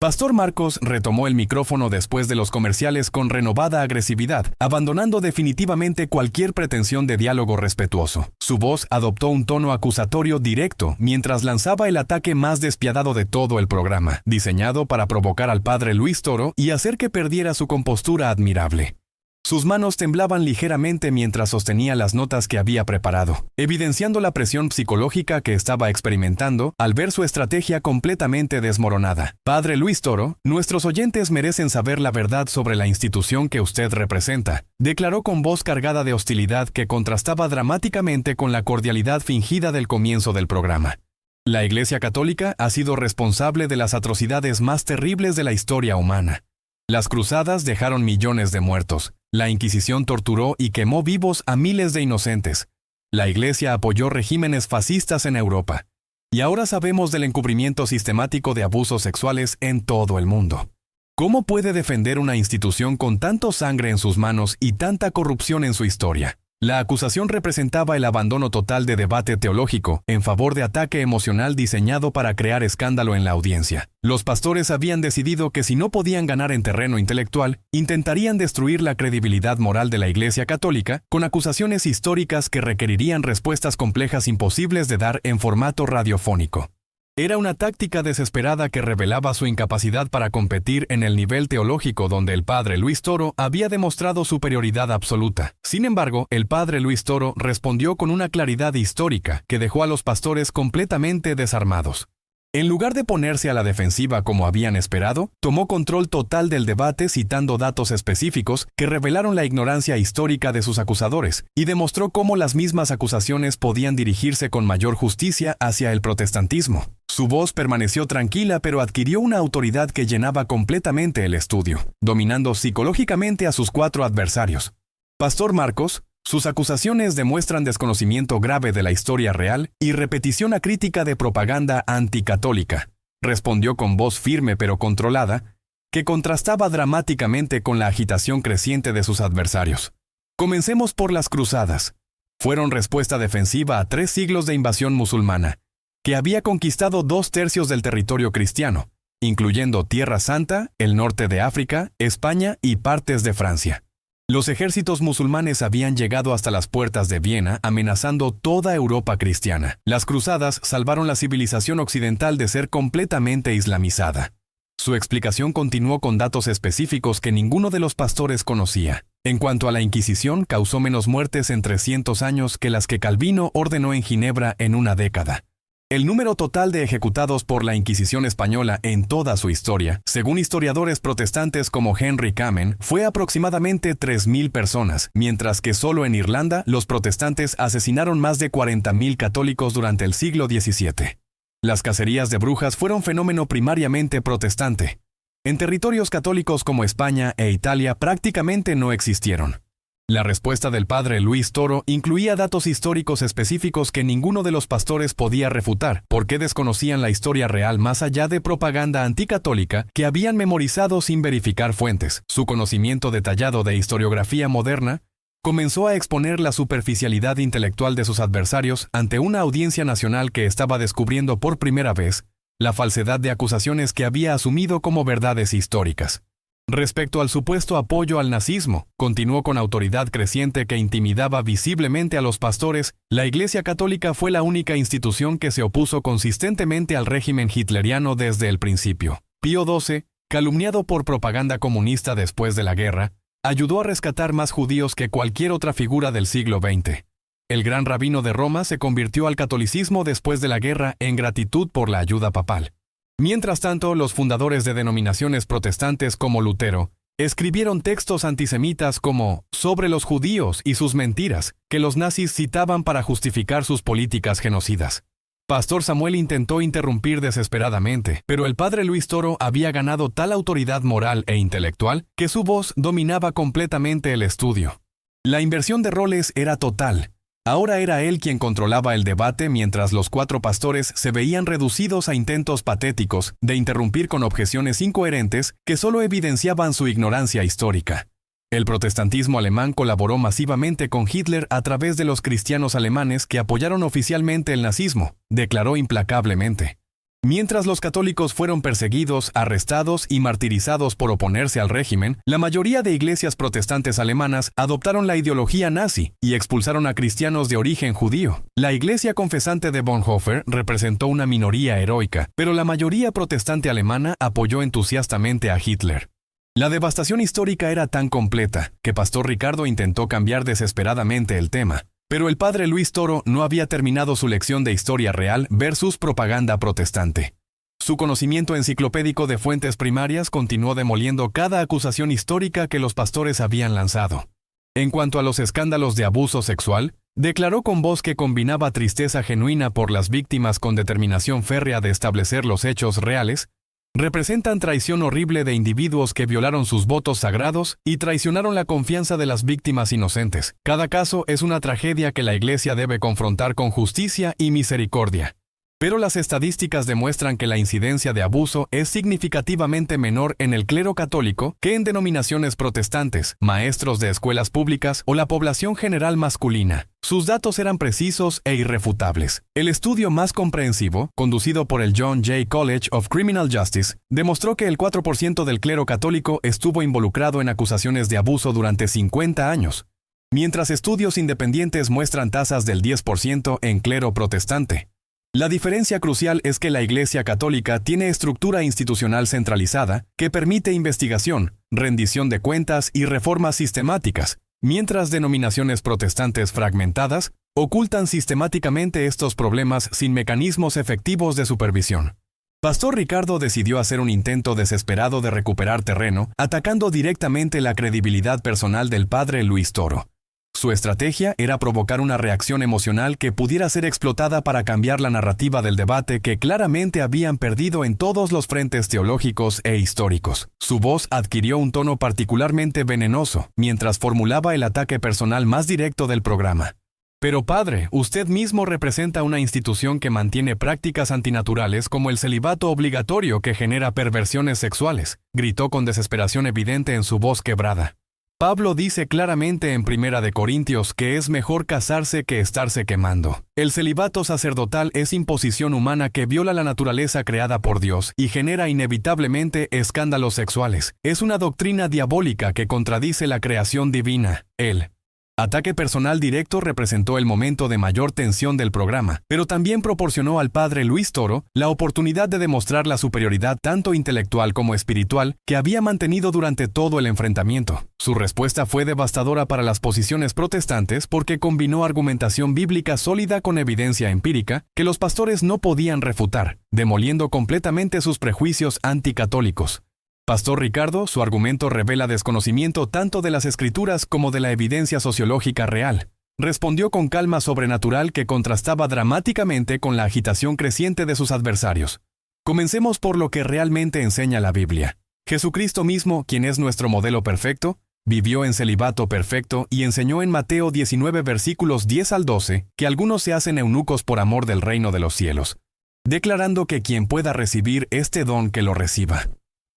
Pastor Marcos retomó el micrófono después de los comerciales con renovada agresividad, abandonando definitivamente cualquier pretensión de diálogo respetuoso. Su voz adoptó un tono acusatorio directo mientras lanzaba el ataque más despiadado de todo el programa, diseñado para provocar al padre Luis Toro y hacer que perdiera su compostura admirable. Sus manos temblaban ligeramente mientras sostenía las notas que había preparado, evidenciando la presión psicológica que estaba experimentando al ver su estrategia completamente desmoronada. Padre Luis Toro, nuestros oyentes merecen saber la verdad sobre la institución que usted representa, declaró con voz cargada de hostilidad que contrastaba dramáticamente con la cordialidad fingida del comienzo del programa. La Iglesia Católica ha sido responsable de las atrocidades más terribles de la historia humana. Las cruzadas dejaron millones de muertos. La Inquisición torturó y quemó vivos a miles de inocentes. La Iglesia apoyó regímenes fascistas en Europa. Y ahora sabemos del encubrimiento sistemático de abusos sexuales en todo el mundo. ¿Cómo puede defender una institución con tanto sangre en sus manos y tanta corrupción en su historia? La acusación representaba el abandono total de debate teológico en favor de ataque emocional diseñado para crear escándalo en la audiencia. Los pastores habían decidido que si no podían ganar en terreno intelectual, intentarían destruir la credibilidad moral de la Iglesia Católica con acusaciones históricas que requerirían respuestas complejas imposibles de dar en formato radiofónico. Era una táctica desesperada que revelaba su incapacidad para competir en el nivel teológico donde el padre Luis Toro había demostrado superioridad absoluta. Sin embargo, el padre Luis Toro respondió con una claridad histórica que dejó a los pastores completamente desarmados. En lugar de ponerse a la defensiva como habían esperado, tomó control total del debate citando datos específicos que revelaron la ignorancia histórica de sus acusadores y demostró cómo las mismas acusaciones podían dirigirse con mayor justicia hacia el protestantismo. Su voz permaneció tranquila pero adquirió una autoridad que llenaba completamente el estudio, dominando psicológicamente a sus 4 adversarios. Pastor Marcos, sus acusaciones demuestran desconocimiento grave de la historia real y repetición acrítica de propaganda anticatólica, respondió con voz firme pero controlada, que contrastaba dramáticamente con la agitación creciente de sus adversarios. Comencemos por las cruzadas. Fueron respuesta defensiva a 3 siglos de invasión musulmana, que había conquistado 2/3 del territorio cristiano, incluyendo Tierra Santa, el norte de África, España y partes de Francia. Los ejércitos musulmanes habían llegado hasta las puertas de Viena, amenazando toda Europa cristiana. Las cruzadas salvaron la civilización occidental de ser completamente islamizada. Su explicación continuó con datos específicos que ninguno de los pastores conocía. En cuanto a la Inquisición, causó menos muertes en 300 años que las que Calvino ordenó en Ginebra en una década. El número total de ejecutados por la Inquisición española en toda su historia, según historiadores protestantes como Henry Kamen, fue aproximadamente 3.000 personas, mientras que solo en Irlanda los protestantes asesinaron más de 40.000 católicos durante el siglo XVII. Las cacerías de brujas fueron fenómeno primariamente protestante. En territorios católicos como España e Italia prácticamente no existieron. La respuesta del padre Luis Toro incluía datos históricos específicos que ninguno de los pastores podía refutar, porque desconocían la historia real más allá de propaganda anticatólica que habían memorizado sin verificar fuentes. Su conocimiento detallado de historiografía moderna comenzó a exponer la superficialidad intelectual de sus adversarios ante una audiencia nacional que estaba descubriendo por primera vez la falsedad de acusaciones que había asumido como verdades históricas. Respecto al supuesto apoyo al nazismo, continuó con autoridad creciente que intimidaba visiblemente a los pastores, la Iglesia Católica fue la única institución que se opuso consistentemente al régimen hitleriano desde el principio. Pío XII, calumniado por propaganda comunista después de la guerra, ayudó a rescatar más judíos que cualquier otra figura del siglo XX. El gran rabino de Roma se convirtió al catolicismo después de la guerra en gratitud por la ayuda papal. Mientras tanto, los fundadores de denominaciones protestantes como Lutero escribieron textos antisemitas como sobre los judíos y sus mentiras, que los nazis citaban para justificar sus políticas genocidas. Pastor Samuel intentó interrumpir desesperadamente, pero el padre Luis Toro había ganado tal autoridad moral e intelectual que su voz dominaba completamente el estudio. La inversión de roles era total. Ahora era él quien controlaba el debate mientras los 4 pastores se veían reducidos a intentos patéticos de interrumpir con objeciones incoherentes que solo evidenciaban su ignorancia histórica. El protestantismo alemán colaboró masivamente con Hitler a través de los cristianos alemanes que apoyaron oficialmente el nazismo, declaró implacablemente. Mientras los católicos fueron perseguidos, arrestados y martirizados por oponerse al régimen, la mayoría de iglesias protestantes alemanas adoptaron la ideología nazi y expulsaron a cristianos de origen judío. La iglesia confesante de Bonhoeffer representó una minoría heroica, pero la mayoría protestante alemana apoyó entusiastamente a Hitler. La devastación histórica era tan completa que Pastor Ricardo intentó cambiar desesperadamente el tema, pero el padre Luis Toro no había terminado su lección de historia real versus propaganda protestante. Su conocimiento enciclopédico de fuentes primarias continuó demoliendo cada acusación histórica que los pastores habían lanzado. En cuanto a los escándalos de abuso sexual, declaró con voz que combinaba tristeza genuina por las víctimas con determinación férrea de establecer los hechos reales, representan traición horrible de individuos que violaron sus votos sagrados y traicionaron la confianza de las víctimas inocentes. Cada caso es una tragedia que la Iglesia debe confrontar con justicia y misericordia. Pero las estadísticas demuestran que la incidencia de abuso es significativamente menor en el clero católico que en denominaciones protestantes, maestros de escuelas públicas o la población general masculina. Sus datos eran precisos e irrefutables. El estudio más comprensivo, conducido por el John Jay College of Criminal Justice, demostró que el 4% del clero católico estuvo involucrado en acusaciones de abuso durante 50 años, mientras estudios independientes muestran tasas del 10% en clero protestante. La diferencia crucial es que la Iglesia Católica tiene estructura institucional centralizada que permite investigación, rendición de cuentas y reformas sistemáticas, mientras denominaciones protestantes fragmentadas ocultan sistemáticamente estos problemas sin mecanismos efectivos de supervisión. Pastor Ricardo decidió hacer un intento desesperado de recuperar terreno, atacando directamente la credibilidad personal del padre Luis Toro. Su estrategia era provocar una reacción emocional que pudiera ser explotada para cambiar la narrativa del debate que claramente habían perdido en todos los frentes teológicos e históricos. Su voz adquirió un tono particularmente venenoso mientras formulaba el ataque personal más directo del programa. Pero padre, usted mismo representa una institución que mantiene prácticas antinaturales como el celibato obligatorio que genera perversiones sexuales, gritó con desesperación evidente en su voz quebrada. Pablo dice claramente en 1 Corintios que es mejor casarse que estarse quemando. El celibato sacerdotal es imposición humana que viola la naturaleza creada por Dios y genera inevitablemente escándalos sexuales. Es una doctrina diabólica que contradice la creación divina. El ataque personal directo representó el momento de mayor tensión del programa, pero también proporcionó al padre Luis Toro la oportunidad de demostrar la superioridad tanto intelectual como espiritual que había mantenido durante todo el enfrentamiento. Su respuesta fue devastadora para las posiciones protestantes porque combinó argumentación bíblica sólida con evidencia empírica que los pastores no podían refutar, demoliendo completamente sus prejuicios anticatólicos. Pastor Ricardo, su argumento revela desconocimiento tanto de las escrituras como de la evidencia sociológica real. Respondió con calma sobrenatural que contrastaba dramáticamente con la agitación creciente de sus adversarios. Comencemos por lo que realmente enseña la Biblia. Jesucristo mismo, quien es nuestro modelo perfecto, vivió en celibato perfecto y enseñó en Mateo 19 versículos 10 al 12 que algunos se hacen eunucos por amor del reino de los cielos, declarando que quien pueda recibir este don que lo reciba.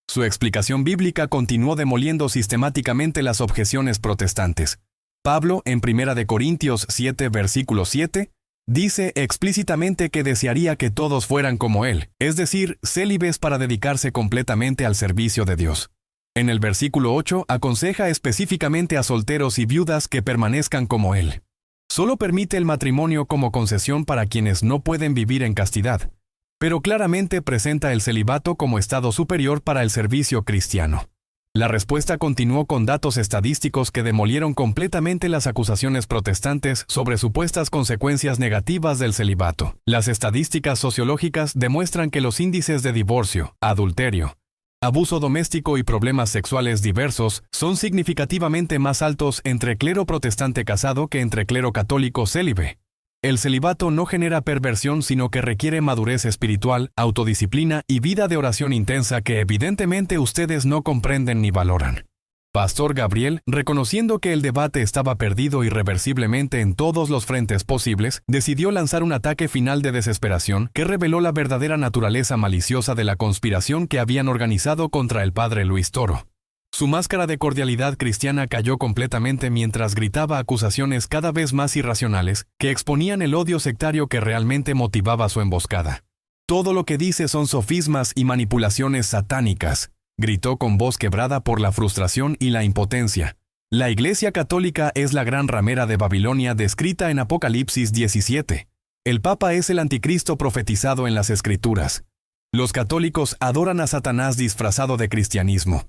Su explicación bíblica continuó demoliendo sistemáticamente las objeciones protestantes. Pablo, en 1 Corintios 7, versículo 7, dice explícitamente que desearía que todos fueran como él, es decir, célibes para dedicarse completamente al servicio de Dios. En el versículo 8 aconseja específicamente a solteros y viudas que permanezcan como él. Solo permite el matrimonio como concesión para quienes no pueden vivir en castidad, pero claramente presenta el celibato como estado superior para el servicio cristiano. La respuesta continuó con datos estadísticos que demolieron completamente las acusaciones protestantes sobre supuestas consecuencias negativas del celibato. Las estadísticas sociológicas demuestran que los índices de divorcio, adulterio, abuso doméstico y problemas sexuales diversos son significativamente más altos entre clero protestante casado que entre clero católico célibe. El celibato no genera perversión, sino que requiere madurez espiritual, autodisciplina y vida de oración intensa que evidentemente ustedes no comprenden ni valoran. Pastor Gabriel, reconociendo que el debate estaba perdido irreversiblemente en todos los frentes posibles, decidió lanzar un ataque final de desesperación que reveló la verdadera naturaleza maliciosa de la conspiración que habían organizado contra el padre Luis Toro. Su máscara de cordialidad cristiana cayó completamente mientras gritaba acusaciones cada vez más irracionales que exponían el odio sectario que realmente motivaba su emboscada. «Todo lo que dice son sofismas y manipulaciones satánicas», gritó con voz quebrada por la frustración y la impotencia. «La Iglesia Católica es la gran ramera de Babilonia descrita en Apocalipsis 17. El Papa es el anticristo profetizado en las Escrituras. Los católicos adoran a Satanás disfrazado de cristianismo.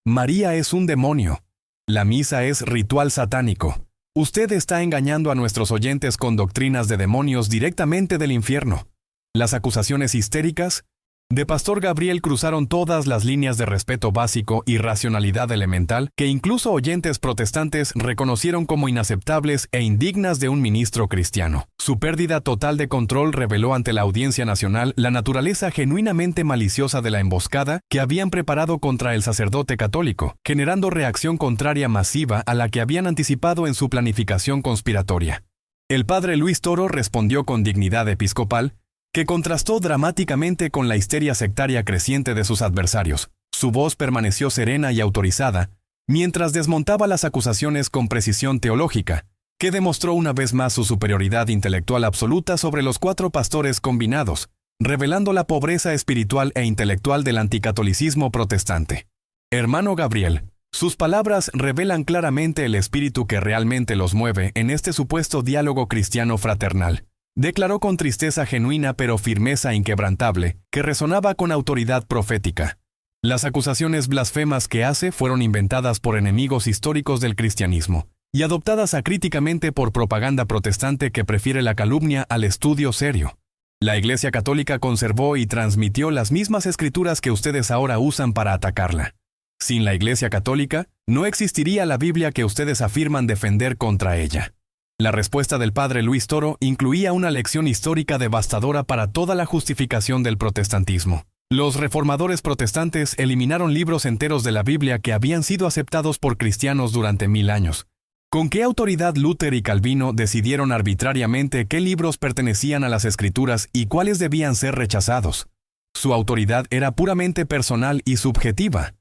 María es un demonio. La misa es ritual satánico. Usted está engañando a nuestros oyentes con doctrinas de demonios directamente del infierno». Las acusaciones histéricas de Pastor Gabriel cruzaron todas las líneas de respeto básico y racionalidad elemental que incluso oyentes protestantes reconocieron como inaceptables e indignas de un ministro cristiano. Su pérdida total de control reveló ante la audiencia nacional la naturaleza genuinamente maliciosa de la emboscada que habían preparado contra el sacerdote católico, generando reacción contraria masiva a la que habían anticipado en su planificación conspiratoria. El padre Luis Toro respondió con dignidad episcopal, que contrastó dramáticamente con la histeria sectaria creciente de sus adversarios. Su voz permaneció serena y autorizada, mientras desmontaba las acusaciones con precisión teológica, que demostró una vez más su superioridad intelectual absoluta sobre los 4 pastores combinados, revelando la pobreza espiritual e intelectual del anticatolicismo protestante. Hermano Gabriel, sus palabras revelan claramente el espíritu que realmente los mueve en este supuesto diálogo cristiano fraternal. Declaró con tristeza genuina pero firmeza inquebrantable, que resonaba con autoridad profética. Las acusaciones blasfemas que hace fueron inventadas por enemigos históricos del cristianismo y adoptadas acríticamente por propaganda protestante que prefiere la calumnia al estudio serio. La Iglesia Católica conservó y transmitió las mismas escrituras que ustedes ahora usan para atacarla. Sin la Iglesia Católica, no existiría la Biblia que ustedes afirman defender contra ella. La respuesta del padre Luis Toro incluía una lección histórica devastadora para toda la justificación del protestantismo. Los reformadores protestantes eliminaron libros enteros de la Biblia que habían sido aceptados por cristianos durante 1000 años. ¿Con qué autoridad Luther y Calvino decidieron arbitrariamente qué libros pertenecían a las Escrituras y cuáles debían ser rechazados? Su autoridad era puramente personal y subjetiva,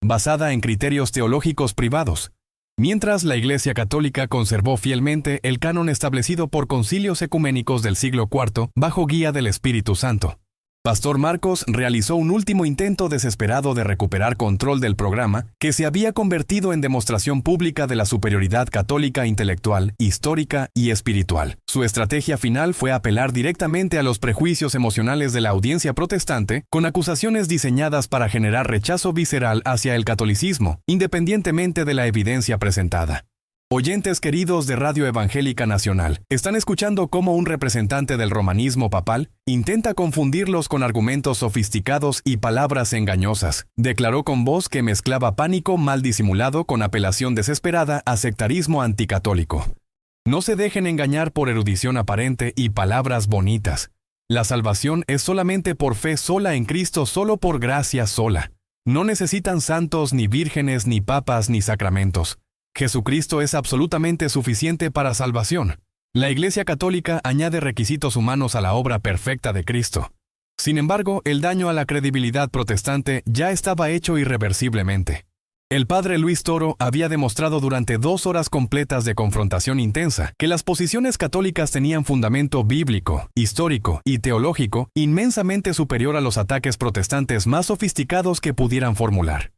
basada en criterios teológicos privados. Mientras la Iglesia Católica conservó fielmente el canon establecido por concilios ecuménicos del siglo IV bajo guía del Espíritu Santo. Pastor Marcos realizó un último intento desesperado de recuperar control del programa que se había convertido en demostración pública de la superioridad católica intelectual, histórica y espiritual. Su estrategia final fue apelar directamente a los prejuicios emocionales de la audiencia protestante con acusaciones diseñadas para generar rechazo visceral hacia el catolicismo, independientemente de la evidencia presentada. Oyentes queridos de Radio Evangélica Nacional, están escuchando cómo un representante del romanismo papal intenta confundirlos con argumentos sofisticados y palabras engañosas. Declaró con voz que mezclaba pánico mal disimulado con apelación desesperada a sectarismo anticatólico. No se dejen engañar por erudición aparente y palabras bonitas. La salvación es solamente por fe sola en Cristo, solo por gracia sola. No necesitan santos, ni vírgenes, ni papas, ni sacramentos. Jesucristo es absolutamente suficiente para salvación. La Iglesia Católica añade requisitos humanos a la obra perfecta de Cristo. Sin embargo, el daño a la credibilidad protestante ya estaba hecho irreversiblemente. El padre Luis Toro había demostrado durante 2 horas completas de confrontación intensa que las posiciones católicas tenían fundamento bíblico, histórico y teológico inmensamente superior a los ataques protestantes más sofisticados que pudieran formular.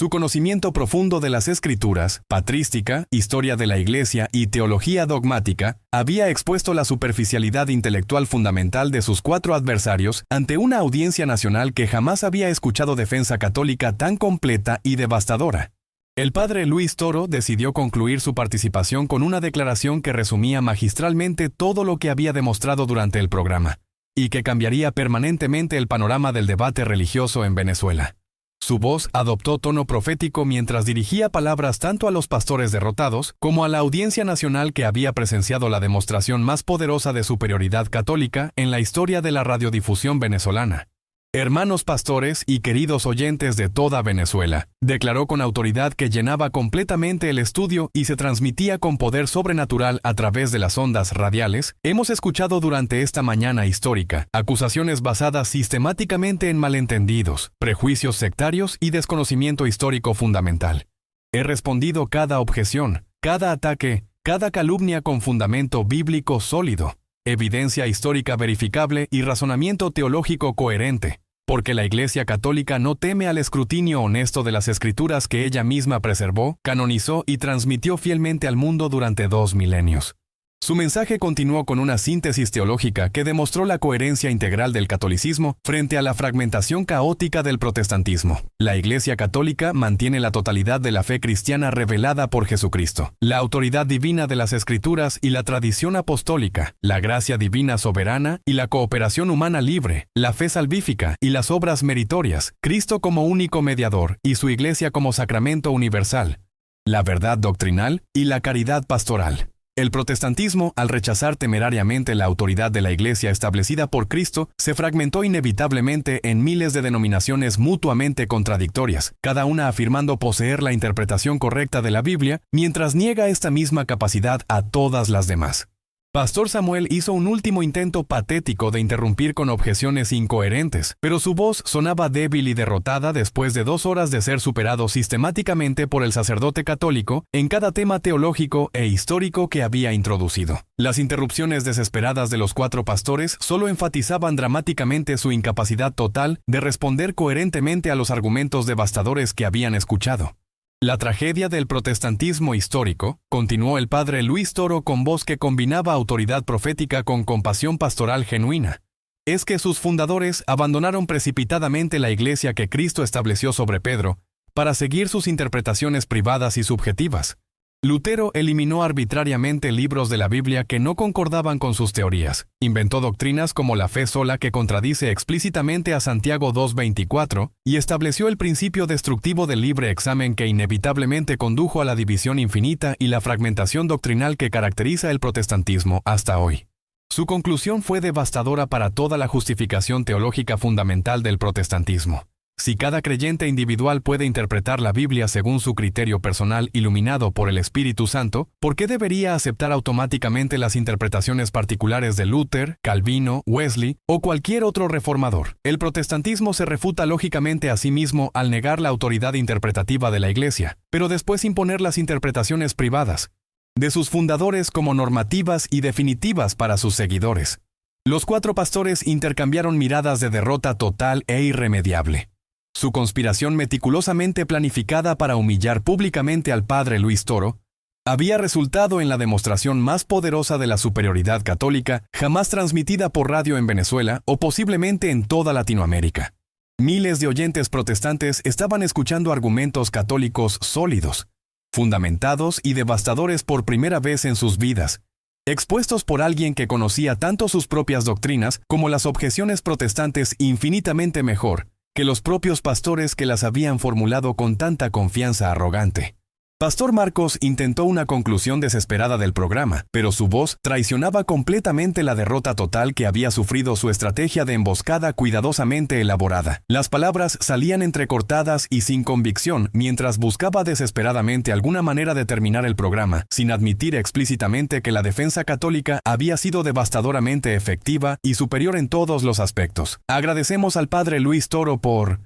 Su conocimiento profundo de las Escrituras, patrística, historia de la Iglesia y teología dogmática, había expuesto la superficialidad intelectual fundamental de sus 4 adversarios ante una audiencia nacional que jamás había escuchado defensa católica tan completa y devastadora. El padre Luis Toro decidió concluir su participación con una declaración que resumía magistralmente todo lo que había demostrado durante el programa, y que cambiaría permanentemente el panorama del debate religioso en Venezuela. Su voz adoptó tono profético mientras dirigía palabras tanto a los pastores derrotados como a la audiencia nacional que había presenciado la demostración más poderosa de superioridad católica en la historia de la radiodifusión venezolana. Hermanos pastores y queridos oyentes de toda Venezuela, declaró con autoridad que llenaba completamente el estudio y se transmitía con poder sobrenatural a través de las ondas radiales, hemos escuchado durante esta mañana histórica acusaciones basadas sistemáticamente en malentendidos, prejuicios sectarios y desconocimiento histórico fundamental. He respondido cada objeción, cada ataque, cada calumnia con fundamento bíblico sólido, evidencia histórica verificable y razonamiento teológico coherente, porque la Iglesia Católica no teme al escrutinio honesto de las Escrituras que ella misma preservó, canonizó y transmitió fielmente al mundo durante 2 milenios. Su mensaje continuó con una síntesis teológica que demostró la coherencia integral del catolicismo frente a la fragmentación caótica del protestantismo. La Iglesia Católica mantiene la totalidad de la fe cristiana revelada por Jesucristo, la autoridad divina de las Escrituras y la tradición apostólica, la gracia divina soberana y la cooperación humana libre, la fe salvífica y las obras meritorias, Cristo como único mediador y su Iglesia como sacramento universal, la verdad doctrinal y la caridad pastoral. El protestantismo, al rechazar temerariamente la autoridad de la Iglesia establecida por Cristo, se fragmentó inevitablemente en miles de denominaciones mutuamente contradictorias, cada una afirmando poseer la interpretación correcta de la Biblia, mientras niega esta misma capacidad a todas las demás. Pastor Samuel hizo un último intento patético de interrumpir con objeciones incoherentes, pero su voz sonaba débil y derrotada después de 2 horas de ser superado sistemáticamente por el sacerdote católico en cada tema teológico e histórico que había introducido. Las interrupciones desesperadas de los 4 pastores solo enfatizaban dramáticamente su incapacidad total de responder coherentemente a los argumentos devastadores que habían escuchado. La tragedia del protestantismo histórico, continuó el padre Luis Toro con voz que combinaba autoridad profética con compasión pastoral genuina, es que sus fundadores abandonaron precipitadamente la iglesia que Cristo estableció sobre Pedro para seguir sus interpretaciones privadas y subjetivas. Lutero eliminó arbitrariamente libros de la Biblia que no concordaban con sus teorías, inventó doctrinas como la fe sola que contradice explícitamente a Santiago 2:24 y estableció el principio destructivo del libre examen que inevitablemente condujo a la división infinita y la fragmentación doctrinal que caracteriza el protestantismo hasta hoy. Su conclusión fue devastadora para toda la justificación teológica fundamental del protestantismo. Si cada creyente individual puede interpretar la Biblia según su criterio personal iluminado por el Espíritu Santo, ¿por qué debería aceptar automáticamente las interpretaciones particulares de Luther, Calvino, Wesley o cualquier otro reformador? El protestantismo se refuta lógicamente a sí mismo al negar la autoridad interpretativa de la Iglesia, pero después imponer las interpretaciones privadas de sus fundadores como normativas y definitivas para sus seguidores. Los 4 pastores intercambiaron miradas de derrota total e irremediable. Su conspiración meticulosamente planificada para humillar públicamente al padre Luis Toro había resultado en la demostración más poderosa de la superioridad católica jamás transmitida por radio en Venezuela o posiblemente en toda Latinoamérica. Miles de oyentes protestantes estaban escuchando argumentos católicos sólidos, fundamentados y devastadores por primera vez en sus vidas, expuestos por alguien que conocía tanto sus propias doctrinas como las objeciones protestantes infinitamente mejor que los propios pastores que las habían formulado con tanta confianza arrogante. Pastor Marcos intentó una conclusión desesperada del programa, pero su voz traicionaba completamente la derrota total que había sufrido su estrategia de emboscada cuidadosamente elaborada. Las palabras salían entrecortadas y sin convicción mientras buscaba desesperadamente alguna manera de terminar el programa, sin admitir explícitamente que la defensa católica había sido devastadoramente efectiva y superior en todos los aspectos. Agradecemos al padre Luis Toro por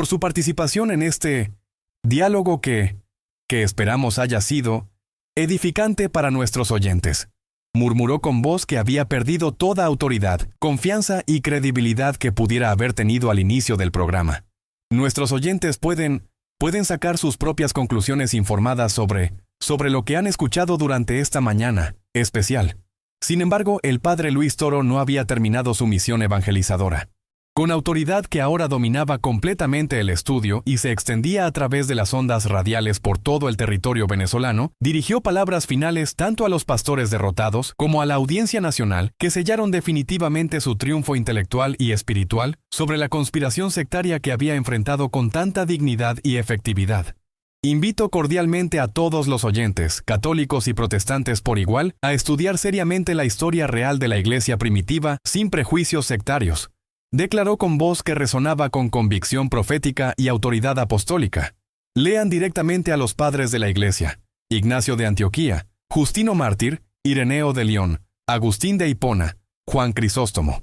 su participación en este diálogo que esperamos haya sido edificante para nuestros oyentes. Murmuró con voz que había perdido toda autoridad, confianza y credibilidad que pudiera haber tenido al inicio del programa. Nuestros oyentes pueden Pueden sacar sus propias conclusiones informadas sobre lo que han escuchado durante esta mañana especial. Sin embargo, el padre Luis Toro no había terminado su misión evangelizadora. Con autoridad que ahora dominaba completamente el estudio y se extendía a través de las ondas radiales por todo el territorio venezolano, dirigió palabras finales tanto a los pastores derrotados como a la audiencia nacional que sellaron definitivamente su triunfo intelectual y espiritual sobre la conspiración sectaria que había enfrentado con tanta dignidad y efectividad. Invito cordialmente a todos los oyentes, católicos y protestantes por igual, a estudiar seriamente la historia real de la Iglesia primitiva sin prejuicios sectarios. Declaró con voz que resonaba con convicción profética y autoridad apostólica. Lean directamente a los padres de la Iglesia: Ignacio de Antioquía, Justino Mártir, Ireneo de León, Agustín de Hipona, Juan Crisóstomo.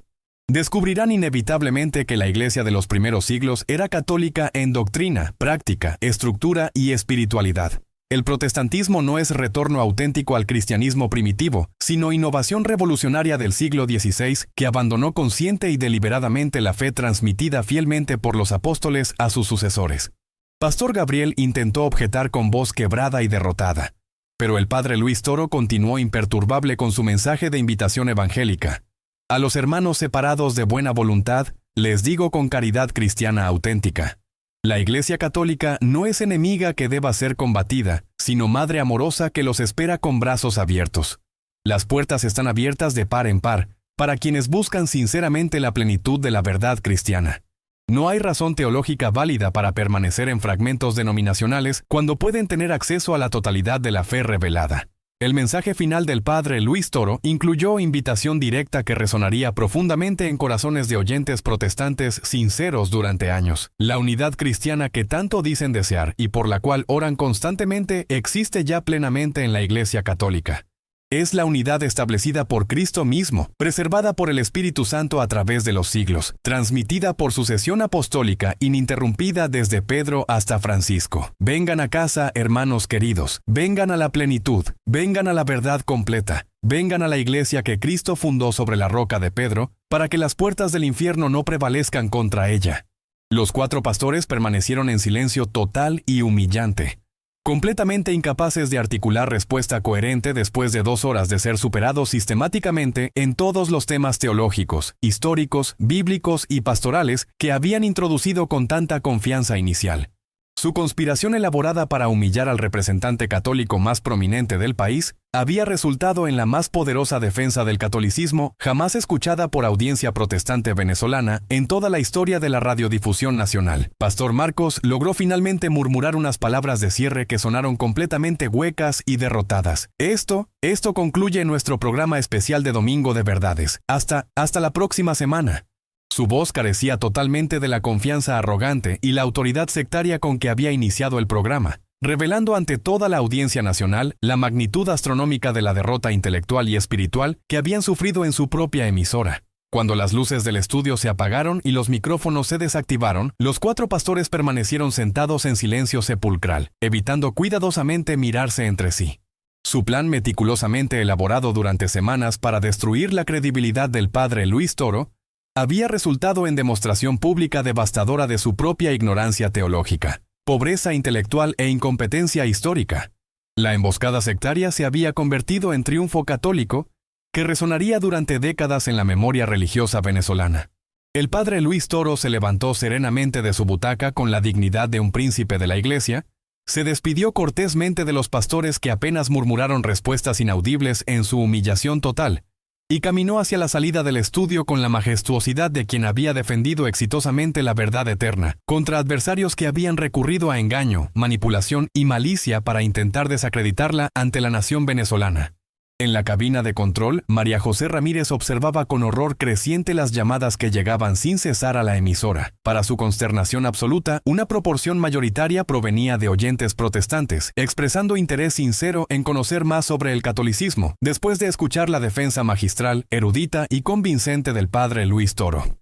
Descubrirán inevitablemente que la Iglesia de los primeros siglos era católica en doctrina, práctica, estructura y espiritualidad. El protestantismo no es retorno auténtico al cristianismo primitivo, sino innovación revolucionaria del siglo XVI que abandonó consciente y deliberadamente la fe transmitida fielmente por los apóstoles a sus sucesores. Pastor Gabriel intentó objetar con voz quebrada y derrotada, pero el padre Luis Toro continuó imperturbable con su mensaje de invitación evangélica. A los hermanos separados de buena voluntad, les digo con caridad cristiana auténtica: la Iglesia Católica no es enemiga que deba ser combatida, sino madre amorosa que los espera con brazos abiertos. Las puertas están abiertas de par en par, para quienes buscan sinceramente la plenitud de la verdad cristiana. No hay razón teológica válida para permanecer en fragmentos denominacionales cuando pueden tener acceso a la totalidad de la fe revelada. El mensaje final del padre Luis Toro incluyó invitación directa que resonaría profundamente en corazones de oyentes protestantes sinceros durante años. La unidad cristiana que tanto dicen desear y por la cual oran constantemente existe ya plenamente en la Iglesia Católica. Es la unidad establecida por Cristo mismo, preservada por el Espíritu Santo a través de los siglos, transmitida por sucesión apostólica ininterrumpida desde Pedro hasta Francisco. Vengan a casa, hermanos queridos, vengan a la plenitud, vengan a la verdad completa, vengan a la Iglesia que Cristo fundó sobre la roca de Pedro, para que las puertas del infierno no prevalezcan contra ella. Los 4 pastores permanecieron en silencio total y humillante, completamente incapaces de articular respuesta coherente después de 2 horas de ser superados sistemáticamente en todos los temas teológicos, históricos, bíblicos y pastorales que habían introducido con tanta confianza inicial. Su conspiración elaborada para humillar al representante católico más prominente del país había resultado en la más poderosa defensa del catolicismo jamás escuchada por audiencia protestante venezolana en toda la historia de la radiodifusión nacional. Pastor Marcos logró finalmente murmurar unas palabras de cierre que sonaron completamente huecas y derrotadas. Esto concluye nuestro programa especial de Domingo de Verdades. Hasta la próxima semana. Su voz carecía totalmente de la confianza arrogante y la autoridad sectaria con que había iniciado el programa, revelando ante toda la audiencia nacional la magnitud astronómica de la derrota intelectual y espiritual que habían sufrido en su propia emisora. Cuando las luces del estudio se apagaron y los micrófonos se desactivaron, los 4 pastores permanecieron sentados en silencio sepulcral, evitando cuidadosamente mirarse entre sí. Su plan meticulosamente elaborado durante semanas para destruir la credibilidad del padre Luis Toro había resultado en demostración pública devastadora de su propia ignorancia teológica, pobreza intelectual e incompetencia histórica. La emboscada sectaria se había convertido en triunfo católico que resonaría durante décadas en la memoria religiosa venezolana. El padre Luis Toro se levantó serenamente de su butaca con la dignidad de un príncipe de la Iglesia, se despidió cortésmente de los pastores que apenas murmuraron respuestas inaudibles en su humillación total, y caminó hacia la salida del estudio con la majestuosidad de quien había defendido exitosamente la verdad eterna, contra adversarios que habían recurrido a engaño, manipulación y malicia para intentar desacreditarla ante la nación venezolana. En la cabina de control, María José Ramírez observaba con horror creciente las llamadas que llegaban sin cesar a la emisora. Para su consternación absoluta, una proporción mayoritaria provenía de oyentes protestantes, expresando interés sincero en conocer más sobre el catolicismo, después de escuchar la defensa magistral, erudita y convincente del padre Luis Toro.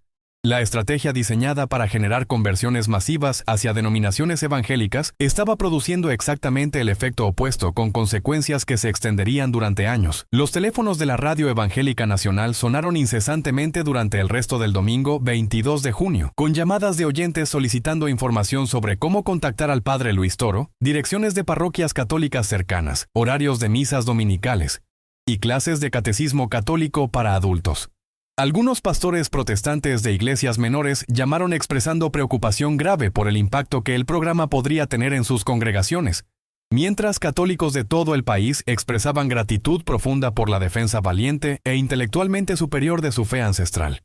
La estrategia diseñada para generar conversiones masivas hacia denominaciones evangélicas estaba produciendo exactamente el efecto opuesto, con consecuencias que se extenderían durante años. Los teléfonos de la Radio Evangélica Nacional sonaron incesantemente durante el resto del domingo 22 de junio, con llamadas de oyentes solicitando información sobre cómo contactar al Padre Luis Toro, direcciones de parroquias católicas cercanas, horarios de misas dominicales y clases de catecismo católico para adultos. Algunos pastores protestantes de iglesias menores llamaron expresando preocupación grave por el impacto que el programa podría tener en sus congregaciones, mientras católicos de todo el país expresaban gratitud profunda por la defensa valiente e intelectualmente superior de su fe ancestral.